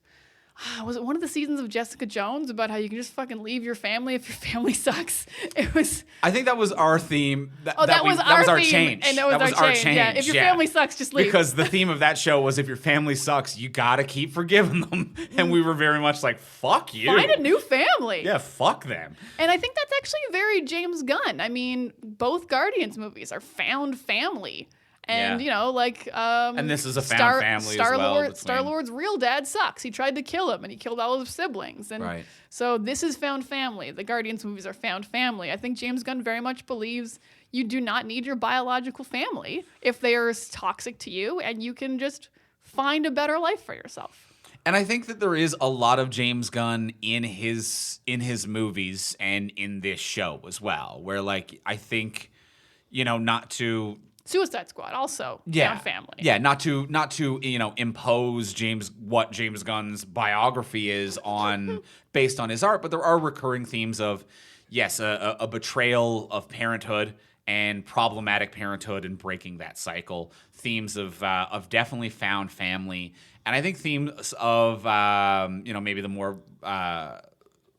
Was it one of the seasons of Jessica Jones about how you can just fucking leave your family if your family sucks? It was. I think that was our theme. That was our theme, change. And that was our change. Yeah, if your family sucks, just leave. Because the theme of that show was if your family sucks, you gotta keep forgiving them. And we were very much like, fuck you. Find a new family. Yeah, fuck them. And I think that's actually very James Gunn. I mean, both Guardians movies are found family. And, and this is a found family as well. Star-Lord's real dad sucks. He tried to kill him, and he killed all of his siblings. And so this is found family. The Guardians movies are found family. I think James Gunn very much believes you do not need your biological family if they are toxic to you, and you can just find a better life for yourself. And I think that there is a lot of James Gunn in his movies and in this show as well, where, like, I think, not to... Suicide Squad also found family. Yeah, not to impose what James Gunn's biography is on based on his art, but there are recurring themes of a betrayal of parenthood and problematic parenthood and breaking that cycle. Themes of definitely found family, and I think themes of maybe the more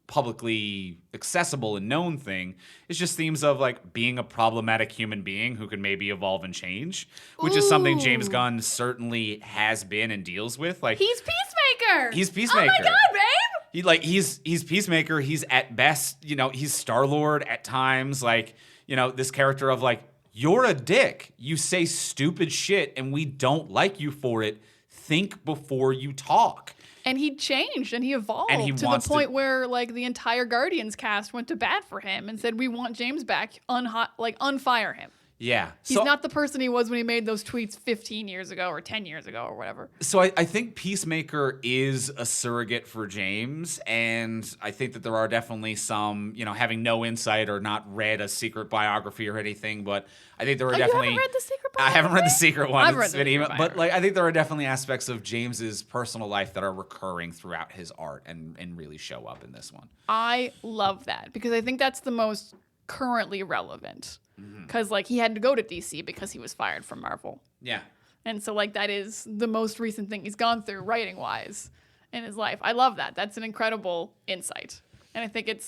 publicly accessible and known thing is just themes of like being a problematic human being who can maybe evolve and change, which is something James Gunn certainly has been and deals with. Like he's Peacemaker. He's Peacemaker. Oh my god, babe. He's Peacemaker. He's at best, he's Star-Lord at times. Like, this character of like, you're a dick. You say stupid shit and we don't like you for it. Think before you talk. And he changed and he evolved to the point where like the entire Guardians cast went to bat for him and said, we want James back, unfire him. Yeah. He's not the person he was when he made those tweets 15 years ago or 10 years ago or whatever. So I think Peacemaker is a surrogate for James, and I think that there are definitely some, having no insight or not read a secret biography or anything, but I think there are definitely... You haven't read the secret biography? I haven't read the secret one. I've read the secret biography. But like, I think there are definitely aspects of James's personal life that are recurring throughout his art and really show up in this one. I love that because I think that's the most currently relevant. Because, like, he had to go to DC because he was fired from Marvel. Yeah. And so, like, that is the most recent thing he's gone through writing-wise in his life. I love that. That's an incredible insight. And I think it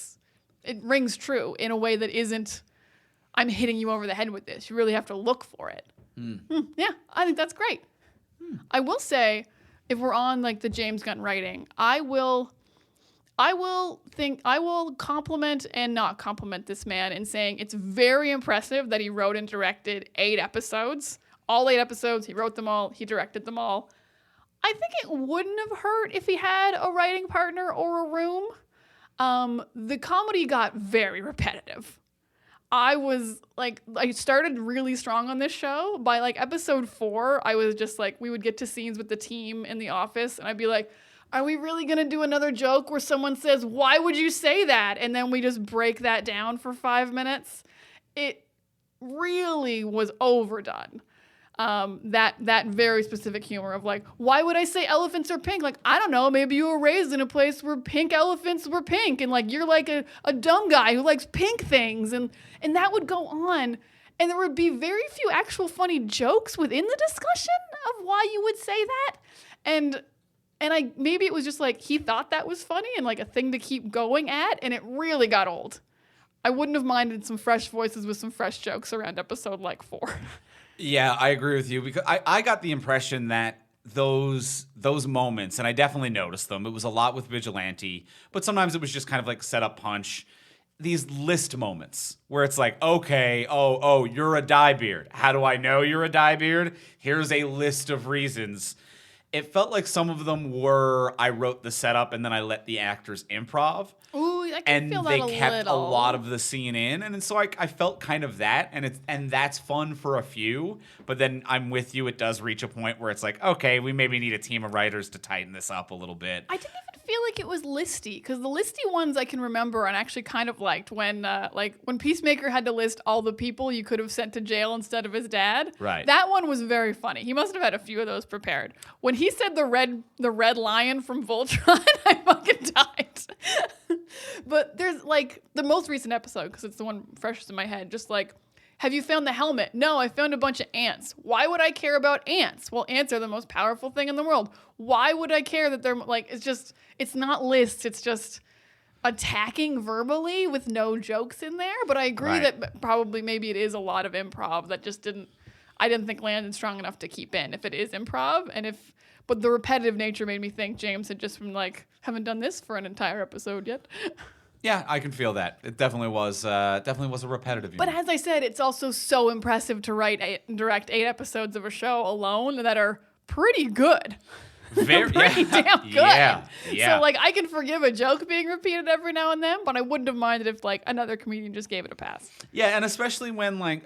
rings true in a way that isn't, I'm hitting you over the head with this. You really have to look for it. Yeah, I think that's great. I will say, if we're on, like, the James Gunn writing, I will compliment and not compliment this man in saying it's very impressive that he wrote and directed 8 episodes. All 8 episodes, he wrote them all, he directed them all. I think it wouldn't have hurt if he had a writing partner or a room. The comedy got very repetitive. I started really strong on this show. By like episode 4, I was just like, we would get to scenes with the team in the office and I'd be like, are we really going to do another joke where someone says, why would you say that? And then we just break that down for 5 minutes. It really was overdone. That very specific humor of like, why would I say elephants are pink? Like, I don't know, maybe you were raised in a place where pink elephants were pink. And like, you're like a dumb guy who likes pink things. And that would go on. And there would be very few actual funny jokes within the discussion of why you would say that. And maybe it was just like he thought that was funny and like a thing to keep going at, and it really got old. I wouldn't have minded some fresh voices with some fresh jokes around episode like 4. Yeah, I agree with you because I got the impression that those moments, and I definitely noticed them. It was a lot with Vigilante, but sometimes it was just kind of like set up punch. These list moments where it's like, okay, oh, you're a diebeard. How do I know you're a diebeard? Here's a list of reasons. It felt like some of them were, I wrote the setup and then I let the actors improv. Ooh, I can and feel they that kept a little. lot of the scene in, and so I felt kind of that, and that's fun for a few. But then I'm with you; it does reach a point where it's like, okay, we maybe need a team of writers to tighten this up a little bit. I didn't even feel like it was listy, because the listy ones I can remember and actually kind of liked when Peacemaker had to list all the people you could have sent to jail instead of his dad. Right. That one was very funny. He must have had a few of those prepared. When he said the red lion from Voltron, I fucking died. But there's like the most recent episode, because it's the one freshest in my head, just like, have you found the helmet? No, I found a bunch of ants. Why would I care about ants? Well, ants are the most powerful thing in the world. Why would I care that they're like, it's not lists. It's just attacking verbally with no jokes in there. But I agree that probably maybe it is a lot of improv that just I didn't think landed strong enough to keep in if it is improv. But the repetitive nature made me think James had just been like, haven't done this for an entire episode yet. Yeah, I can feel that. It definitely was a repetitive But unit. as I said, it's also so impressive to write and direct 8 episodes of a show alone that are pretty good. Pretty damn good. Yeah. So like I can forgive a joke being repeated every now and then, but I wouldn't have minded if like another comedian just gave it a pass. Yeah, and especially when like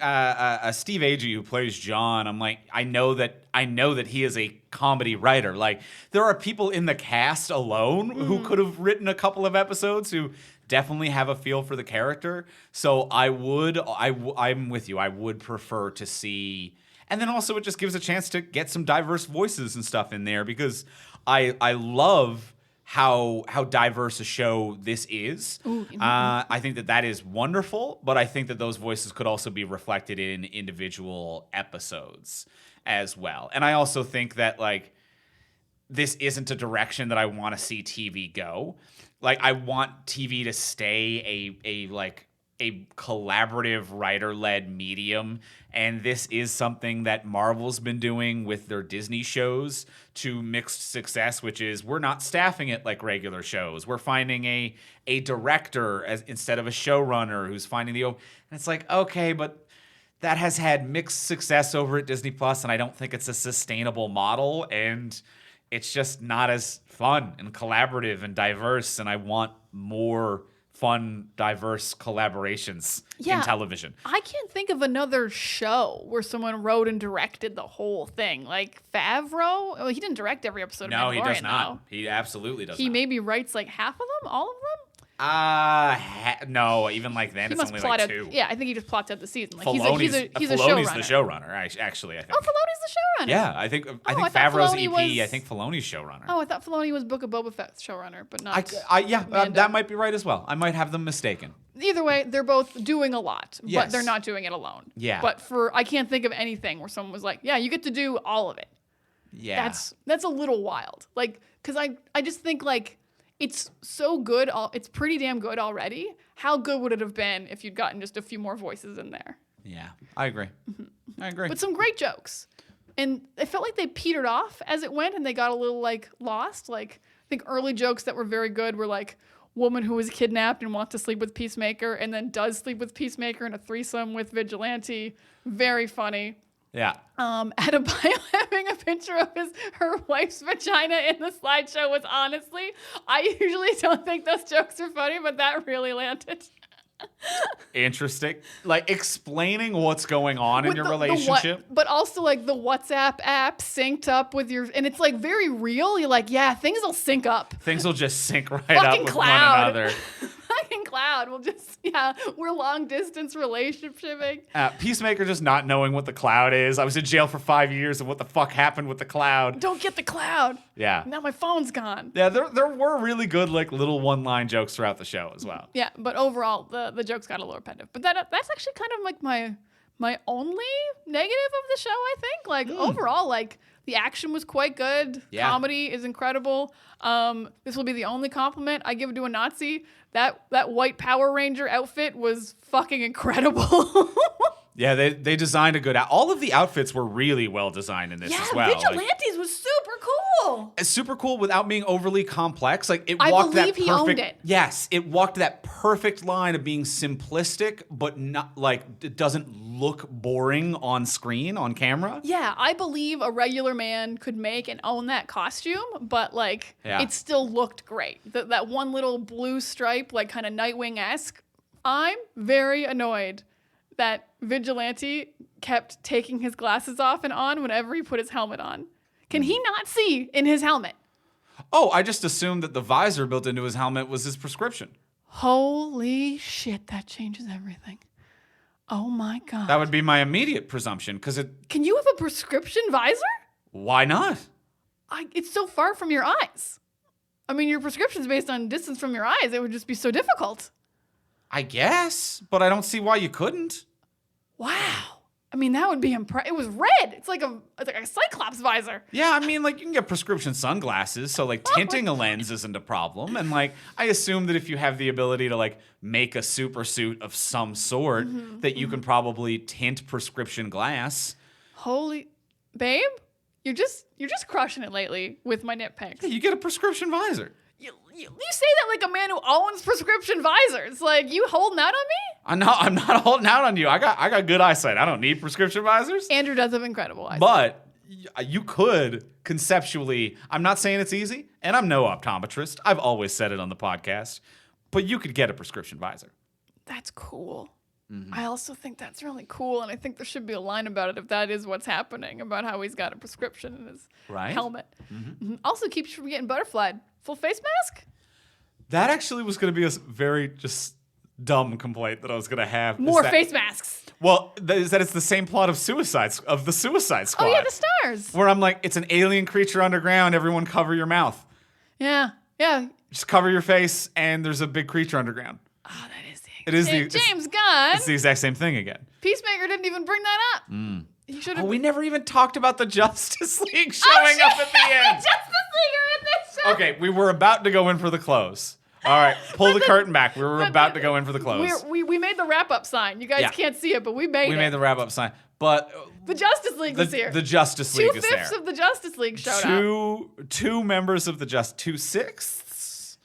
Steve Agee, who plays John, I'm like, I know that he is a comedy writer. Like there are people in the cast alone who could have written a couple of episodes who definitely have a feel for the character. So I'm with you. I would prefer to see. And then also it just gives a chance to get some diverse voices and stuff in there, because I love how diverse a show this is. I think that is wonderful, but I think that those voices could also be reflected in individual episodes as well. And I also think that like this isn't a direction that I want to see TV go. Like I want TV to stay a collaborative writer-led medium, and this is something that Marvel's been doing with their Disney shows to mixed success, which is we're not staffing it like regular shows. We're finding a director instead of a showrunner who's finding and it's like, okay, but that has had mixed success over at Disney Plus, and I don't think it's a sustainable model, and it's just not as fun and collaborative and diverse, and I want more fun, diverse collaborations in television. I can't think of another show where someone wrote and directed the whole thing. Like Favreau, well, he didn't direct every episode of No, he does Mandalorian, not. though. He absolutely does He not. maybe writes like half of them, all of them? No, even like then He it's must only plot like out. 2. Yeah, I think he just plots out the season. Like Filoni's he's a Filoni's showrunner. the showrunner, actually, I think. Oh, Filoni's the showrunner. Yeah, I think I thought Favreau's Filoni EP, was- I think Filoni's showrunner. Oh, I thought Filoni was Book of Boba Fett's showrunner, but not. Mando. That might be right as well. I might have them mistaken. Either way, they're both doing a lot, Yes. but they're not doing it alone. Yeah. But I can't think of anything where someone was like, "Yeah, you get to do all of it." Yeah. That's a little wild. Like, because I just think like it's so good. It's pretty damn good already. How good would it have been if you'd gotten just a few more voices in there? Yeah, I agree. I agree. But some great jokes. And it felt like they petered off as it went, and they got a little like lost. Like I think early jokes that were very good were like woman who was kidnapped and wants to sleep with Peacemaker and then does sleep with Peacemaker in a threesome with Vigilante. Very funny. Yeah. Adebayo having a picture of her wife's vagina in the slideshow was honestly, I usually don't think those jokes are funny, but that really landed. Interesting. Like explaining what's going on in With your the relationship. but also like the WhatsApp app synced up with and it's like very real. You're like, yeah, things will sync up. Things will just sync right Fucking up with Cloud. one another. Fucking Cloud will just, we're long distance relationshiping. Peacemaker just not knowing what the Cloud is. I was in jail for 5 years, and what the fuck happened with the Cloud? Don't get the Cloud. Yeah. Now my phone's gone. Yeah, there were really good like little one-line jokes throughout the show as well. Yeah, but overall, the jokes got a little repetitive. But that's actually kind of like my only negative of the show, I think. Like, overall, like, the action was quite good. Yeah. Comedy is incredible. This will be the only compliment I give to a Nazi. That white Power Ranger outfit was fucking incredible. Yeah, they designed a good all of the outfits were really well designed in this as well. Vigilantes was super cool. It's super cool without being overly complex. Like I walked that believe perfect. he owned it. Yes, it walked that perfect line of being simplistic, but not like it doesn't look boring on screen, on camera. Yeah, I believe a regular man could make and own that costume, but like it still looked great. That one little blue stripe, like kind of Nightwing-esque. I'm very annoyed that Vigilante kept taking his glasses off and on whenever he put his helmet on. Can he not see in his helmet? Oh, I just assumed that the visor built into his helmet was his prescription. Holy shit, that changes everything. Oh my God. That would be my immediate presumption, because it... Can you have a prescription visor? Why not? It's so far from your eyes. I mean, your prescription's based on distance from your eyes. It would just be so difficult. I guess, but I don't see why you couldn't. Wow. I mean, that would be impressive. It was red. It's like a Cyclops visor. Yeah, I mean, like, you can get prescription sunglasses, so, like, tinting a lens isn't a problem. And, like, I assume that if you have the ability to, like, make a super suit of some sort, that you can probably tint prescription glass. Holy... Babe? You're just crushing it lately with my nitpicks. Yeah, you get a prescription visor. You say that like a man who owns prescription visors. Like, you holding out on me? I'm not holding out on you. I got good eyesight. I don't need prescription visors. Andrew does have incredible eyesight. But you could conceptually, I'm not saying it's easy, and I'm no optometrist. I've always said it on the podcast. But you could get a prescription visor. That's cool. I also think that's really cool, and I think there should be a line about it if that is what's happening, about how he's got a prescription in his helmet. Also keeps you from getting butterflied. Full face mask? That actually was going to be a very just dumb complaint that I was going to have. More face masks. Well, is that it's the same plot of the Suicide Squad. Oh, yeah, the stars. Where I'm like, it's an alien creature underground. Everyone cover your mouth. Yeah. Just cover your face, and there's a big creature underground. Oh, that is the It is James Gunn. It's the exact same thing again. Peacemaker didn't even bring that up. He should have. We never even talked about the Justice League showing up at the end. Justice League are in this show. Okay, we were about to go in for the close. All right, pull the curtain back. We were about to go in for the close. We made the wrap-up sign. You guys can't see it, but we made it. We made the wrap-up sign. But the Justice League was here. The Justice League is there. 2/5 of the Justice League showed up. Two members of the 2/6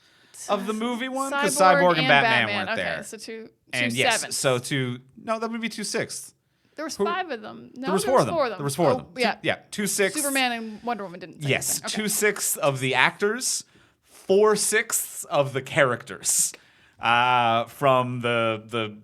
of the movie one? Because Cyborg Cyborg and Batman weren't there. Okay, so two and sevenths. No, that would be 2/6. There was 5 of them. No, there was 4 of them. There was 4 of them. Yeah. 2/6. Superman and Wonder Woman didn't say Yes, anything. 2/6 of the actors, 4/6 of the characters from the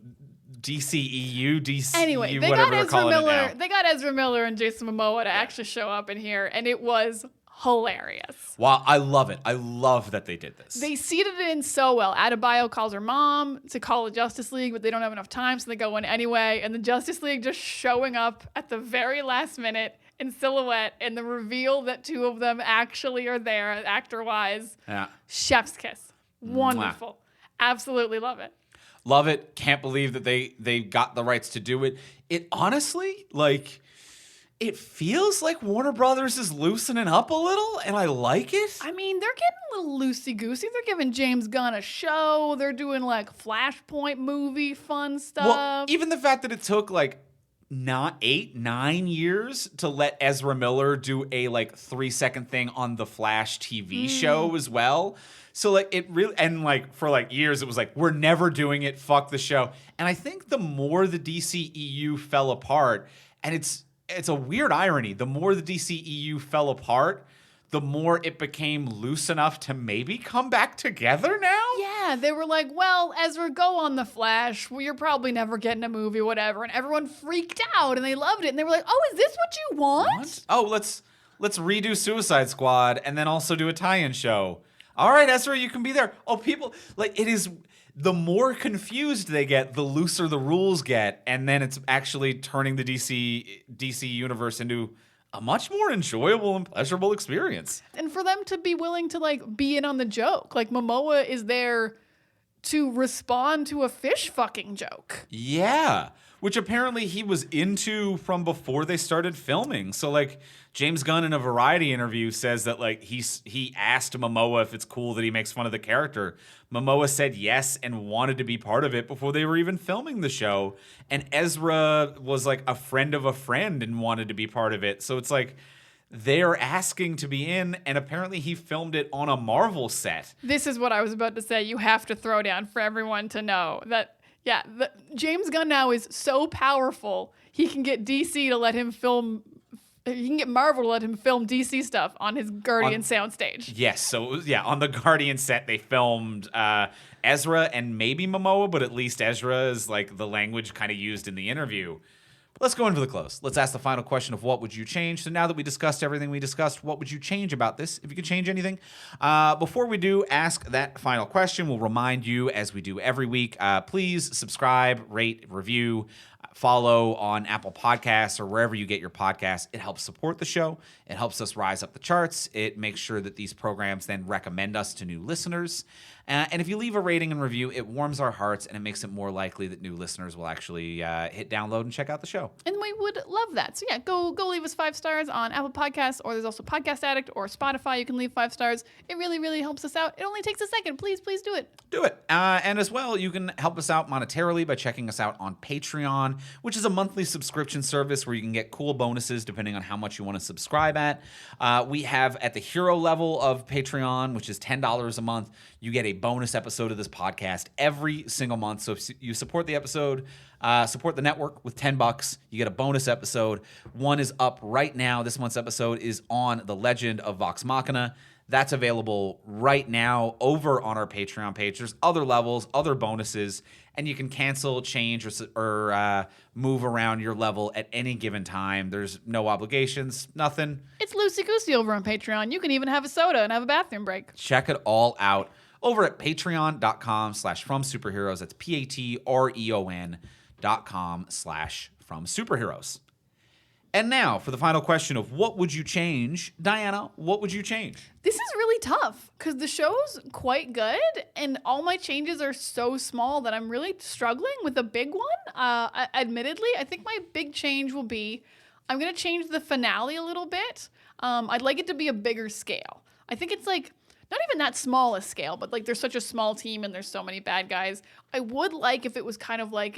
DCEU, Anyway, they whatever got they're Ezra calling it Miller. now. They got Ezra Miller and Jason Momoa to actually show up in here, and it was hilarious. Wow, I love it. I love that they did this. They seeded it in so well. Adebayo calls her mom to call the Justice League, but they don't have enough time, so they go in anyway. And the Justice League just showing up at the very last minute in silhouette, and the reveal that 2 of them actually are there, actor-wise. Yeah. Chef's kiss. Wonderful. Absolutely love it. Love it. Can't believe that they got the rights to do it. It honestly, like... It feels like Warner Brothers is loosening up a little, and I like it. I mean, they're getting a little loosey-goosey. They're giving James Gunn a show. They're doing, like, Flashpoint movie fun stuff. Well, even the fact that it took, like, not 8, 9 years to let Ezra Miller do a, like, 3-second thing on the Flash TV show as well. So, like, it really... And, like, for, like, years, it was like, we're never doing it. Fuck the show. And I think the more the DCEU fell apart, and it's a weird irony. The more the DCEU fell apart, the more it became loose enough to maybe come back together now? Yeah, they were like, well, Ezra, go on The Flash. Well, you're probably never getting a movie, whatever. And everyone freaked out, and they loved it. And they were like, oh, is this what you want? What? Oh, let's redo Suicide Squad and then also do a tie-in show. All right, Ezra, you can be there. Oh, people, like, it is... The more confused they get, the looser the rules get, and then it's actually turning the DC universe into a much more enjoyable and pleasurable experience. And for them to be willing to, like, be in on the joke. Like, Momoa is there to respond to a fish fucking joke. Yeah, which apparently he was into from before they started filming. So, like, James Gunn in a Variety interview says that, like, he asked Momoa if it's cool that he makes fun of the character. Momoa said yes and wanted to be part of it before they were even filming the show. And Ezra was, like, a friend of a friend and wanted to be part of it. So it's like they're asking to be in, and apparently he filmed it on a Marvel set. This is what I was about to say. You have to throw down for everyone to know that Yeah, James Gunn now is so powerful, he can get DC to let him film. He can get Marvel to let him film DC stuff on his Guardian soundstage. Yes, so on the Guardian set they filmed Ezra and maybe Momoa, but at least Ezra is like the language kind of used in the interview. Let's go into the close. Let's ask the final question of what would you change. So now that we discussed everything we discussed, what would you change about this, if you could change anything? Before we do ask that final question, we'll remind you, as we do every week, please subscribe, rate, review, follow on Apple Podcasts or wherever you get your podcasts. It helps support the show. It helps us rise up the charts. It makes sure that these programs then recommend us to new listeners. And if you leave a rating and review, it warms our hearts and it makes it more likely that new listeners will actually hit download and check out the show. And we would love that. So yeah, go leave us 5 stars on Apple Podcasts, or there's also Podcast Addict or Spotify. You can leave 5 stars. It really, really helps us out. It only takes a second. Please do it. Do it. And as well, you can help us out monetarily by checking us out on Patreon, which is a monthly subscription service where you can get cool bonuses depending on how much you want to subscribe at. We have at the hero level of Patreon, which is $10 a month, you get a bonus episode of this podcast every single month. So if you support the episode, support the network with $10, you get a bonus episode. One is up right now. This month's episode is on the Legend of Vox Machina. That's available right now over on our Patreon page. There's other levels, other bonuses, and you can cancel, change, or move around your level at any given time. There's no obligations, nothing. It's loosey-goosey over on Patreon. You can even have a soda and have a bathroom break. Check it all out over at patreon.com/fromsuperheroes. That's patreon.com/fromsuperheroes. And now for the final question of what would you change? Diana, what would you change? This is really tough because the show's quite good and all my changes are so small that I'm really struggling with a big one. Admittedly, I think my big change will be I'm going to change the finale a little bit. I'd like it to be a bigger scale. I think it's like not even that small a scale, but like there's such a small team and there's so many bad guys. I would like if it was kind of like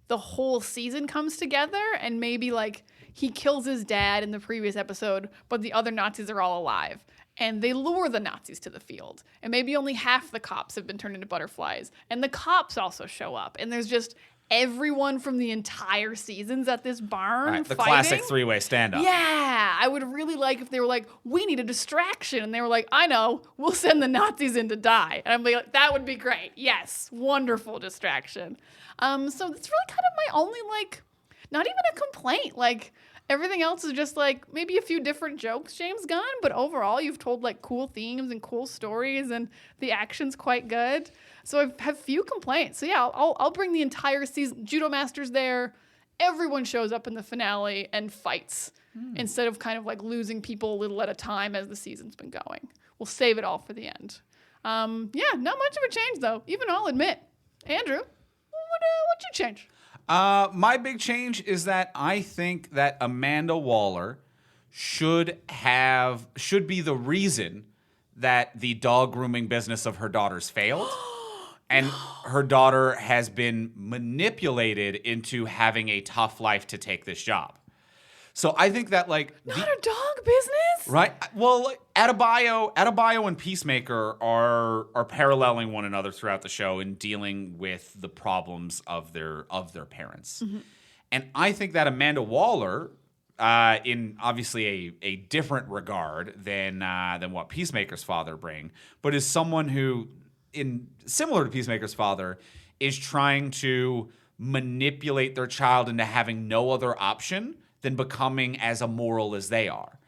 the whole season comes together and maybe like he kills his dad in the previous episode, but the other Nazis are all alive. And they lure the Nazis to the field. And maybe only half the cops have been turned into butterflies. And the cops also show up. And there's just everyone from the entire seasons at this barn the fighting. classic 3-way stand-up. Yeah, I would really like if they were like, we need a distraction. And they were like, I know, we'll send the Nazis in to die. And I'm like, that would be great. Yes, wonderful distraction. So it's really kind of my only, like, not even a complaint. Like, everything else is just, like, maybe a few different jokes, James Gunn. But overall, you've told, like, cool themes and cool stories. And the action's quite good. So I have few complaints. So, yeah, I'll bring the entire season. Judo Master's there. Everyone shows up in the finale and fights. Instead of kind of, like, losing people a little at a time as the season's been going. We'll save it all for the end. Yeah, not much of a change, though. Even I'll admit. Andrew, what'd you change? My big change is that I think that Amanda Waller should be the reason that the dog grooming business of her daughter's failed. And her daughter has been manipulated into having a tough life to take this job. So I think that, like, not a dog business, right? Well, Adebayo and Peacemaker are paralleling one another throughout the show in dealing with the problems of their parents. Mm-hmm. And I think that Amanda Waller, in obviously a different regard than what Peacemaker's father bring, but is someone who, similar to Peacemaker's father, is trying to manipulate their child into having no other option than becoming as immoral as they are.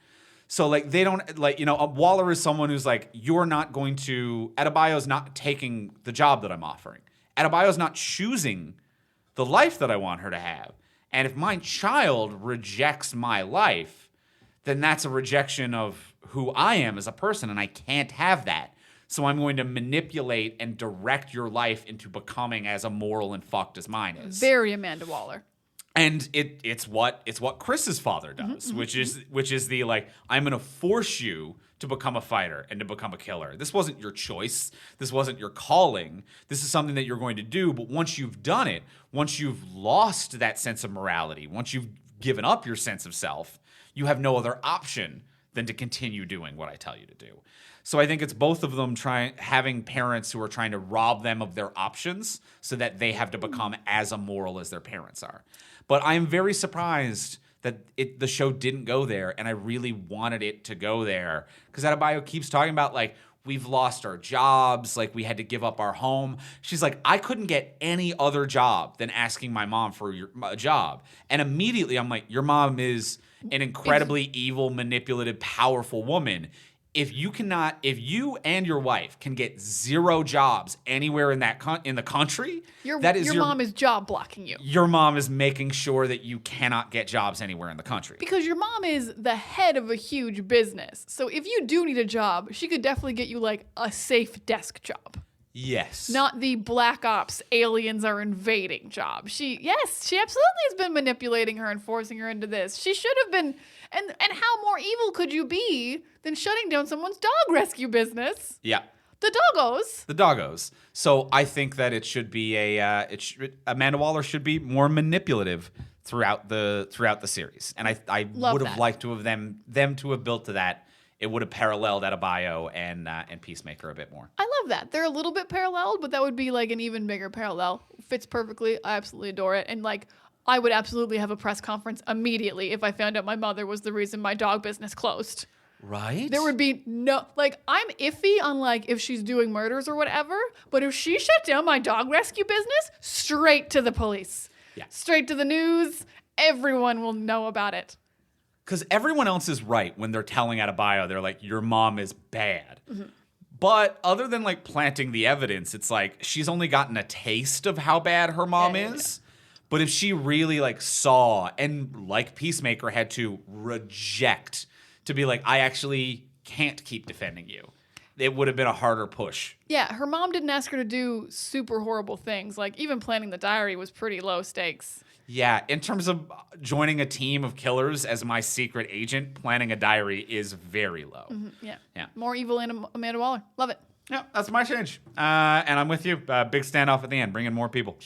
So, like, they don't, like, Waller is someone who's like, Adebayo's not taking the job that I'm offering. Adebayo's not choosing the life that I want her to have. And if my child rejects my life, then that's a rejection of who I am as a person, and I can't have that. So I'm going to manipulate and direct your life into becoming as immoral and fucked as mine is. Very Amanda Waller. And it's what Chris's father does, which is the, like, I'm going to force you to become a fighter and to become a killer. This wasn't your choice. This wasn't your calling. This is something that you're going to do. But once you've done it, once you've lost that sense of morality, once you've given up your sense of self, you have no other option than to continue doing what I tell you to do. So I think it's both of them having parents who are trying to rob them of their options so that they have to become as immoral as their parents are. But I am very surprised that the show didn't go there, and I really wanted it to go there. Because Adebayo keeps talking about, like, we've lost our jobs, like, we had to give up our home. She's like, I couldn't get any other job than asking my mom for a job. And immediately I'm like, your mom is an incredibly evil, manipulative, powerful woman. If you and your wife can get 0 jobs anywhere in the country, your mom is job blocking you. Your mom is making sure that you cannot get jobs anywhere in the country. Because your mom is the head of a huge business. So if you do need a job, she could definitely get you like a safe desk job. Yes. Not the black ops aliens are invading job. She absolutely has been manipulating her and forcing her into this. She should have been. And how more evil could you be than shutting down someone's dog rescue business? Yeah. The doggos. So I think that it should be Amanda Waller should be more manipulative throughout the series. And I would have liked to have them to have built to that. It would have paralleled Adebayo and Peacemaker a bit more. I love that. They're a little bit paralleled, but that would be like an even bigger parallel. Fits perfectly. I absolutely adore it. And like, I would absolutely have a press conference immediately if I found out my mother was the reason my dog business closed. Right? There would be no, like, I'm iffy on, like, if she's doing murders or whatever, but if she shut down my dog rescue business, straight to the police. Yeah. Straight to the news. Everyone will know about it. Because everyone else is right when they're telling Adebayo, they're like, your mom is bad. Mm-hmm. But other than, like, planting the evidence, it's like she's only gotten a taste of how bad her mom is. Yeah. But if she really, like, saw and, like Peacemaker, had to reject to be like, I actually can't keep defending you, it would have been a harder push. Yeah, her mom didn't ask her to do super horrible things. Like, even planning the diary was pretty low stakes. Yeah, in terms of joining a team of killers as my secret agent, planning a diary is very low. Mm-hmm, yeah. More evil in Amanda Waller. Love it. Yeah, that's my change. And I'm with you. Big standoff at the end, bringing more people.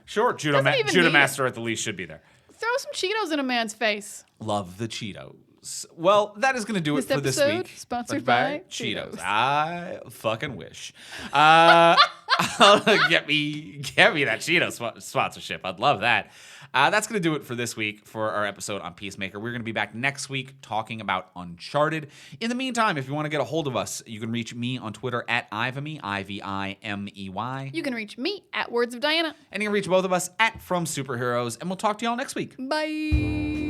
Sure. Judah Master at the least should be there. Throw some Cheetos in a man's face. Love the Cheetos. Well, that is going to do it for this week. Sponsored by Cheetos. I fucking wish. Get me that Cheetos sponsorship. I'd love that. That's going to do it for this week for our episode on Peacemaker. We're going to be back next week talking about Uncharted. In the meantime, if you want to get a hold of us, you can reach me on Twitter at Ivimey, Ivimey. You can reach me at Words of Diana. And you can reach both of us at From Superheroes. And we'll talk to y'all next week. Bye.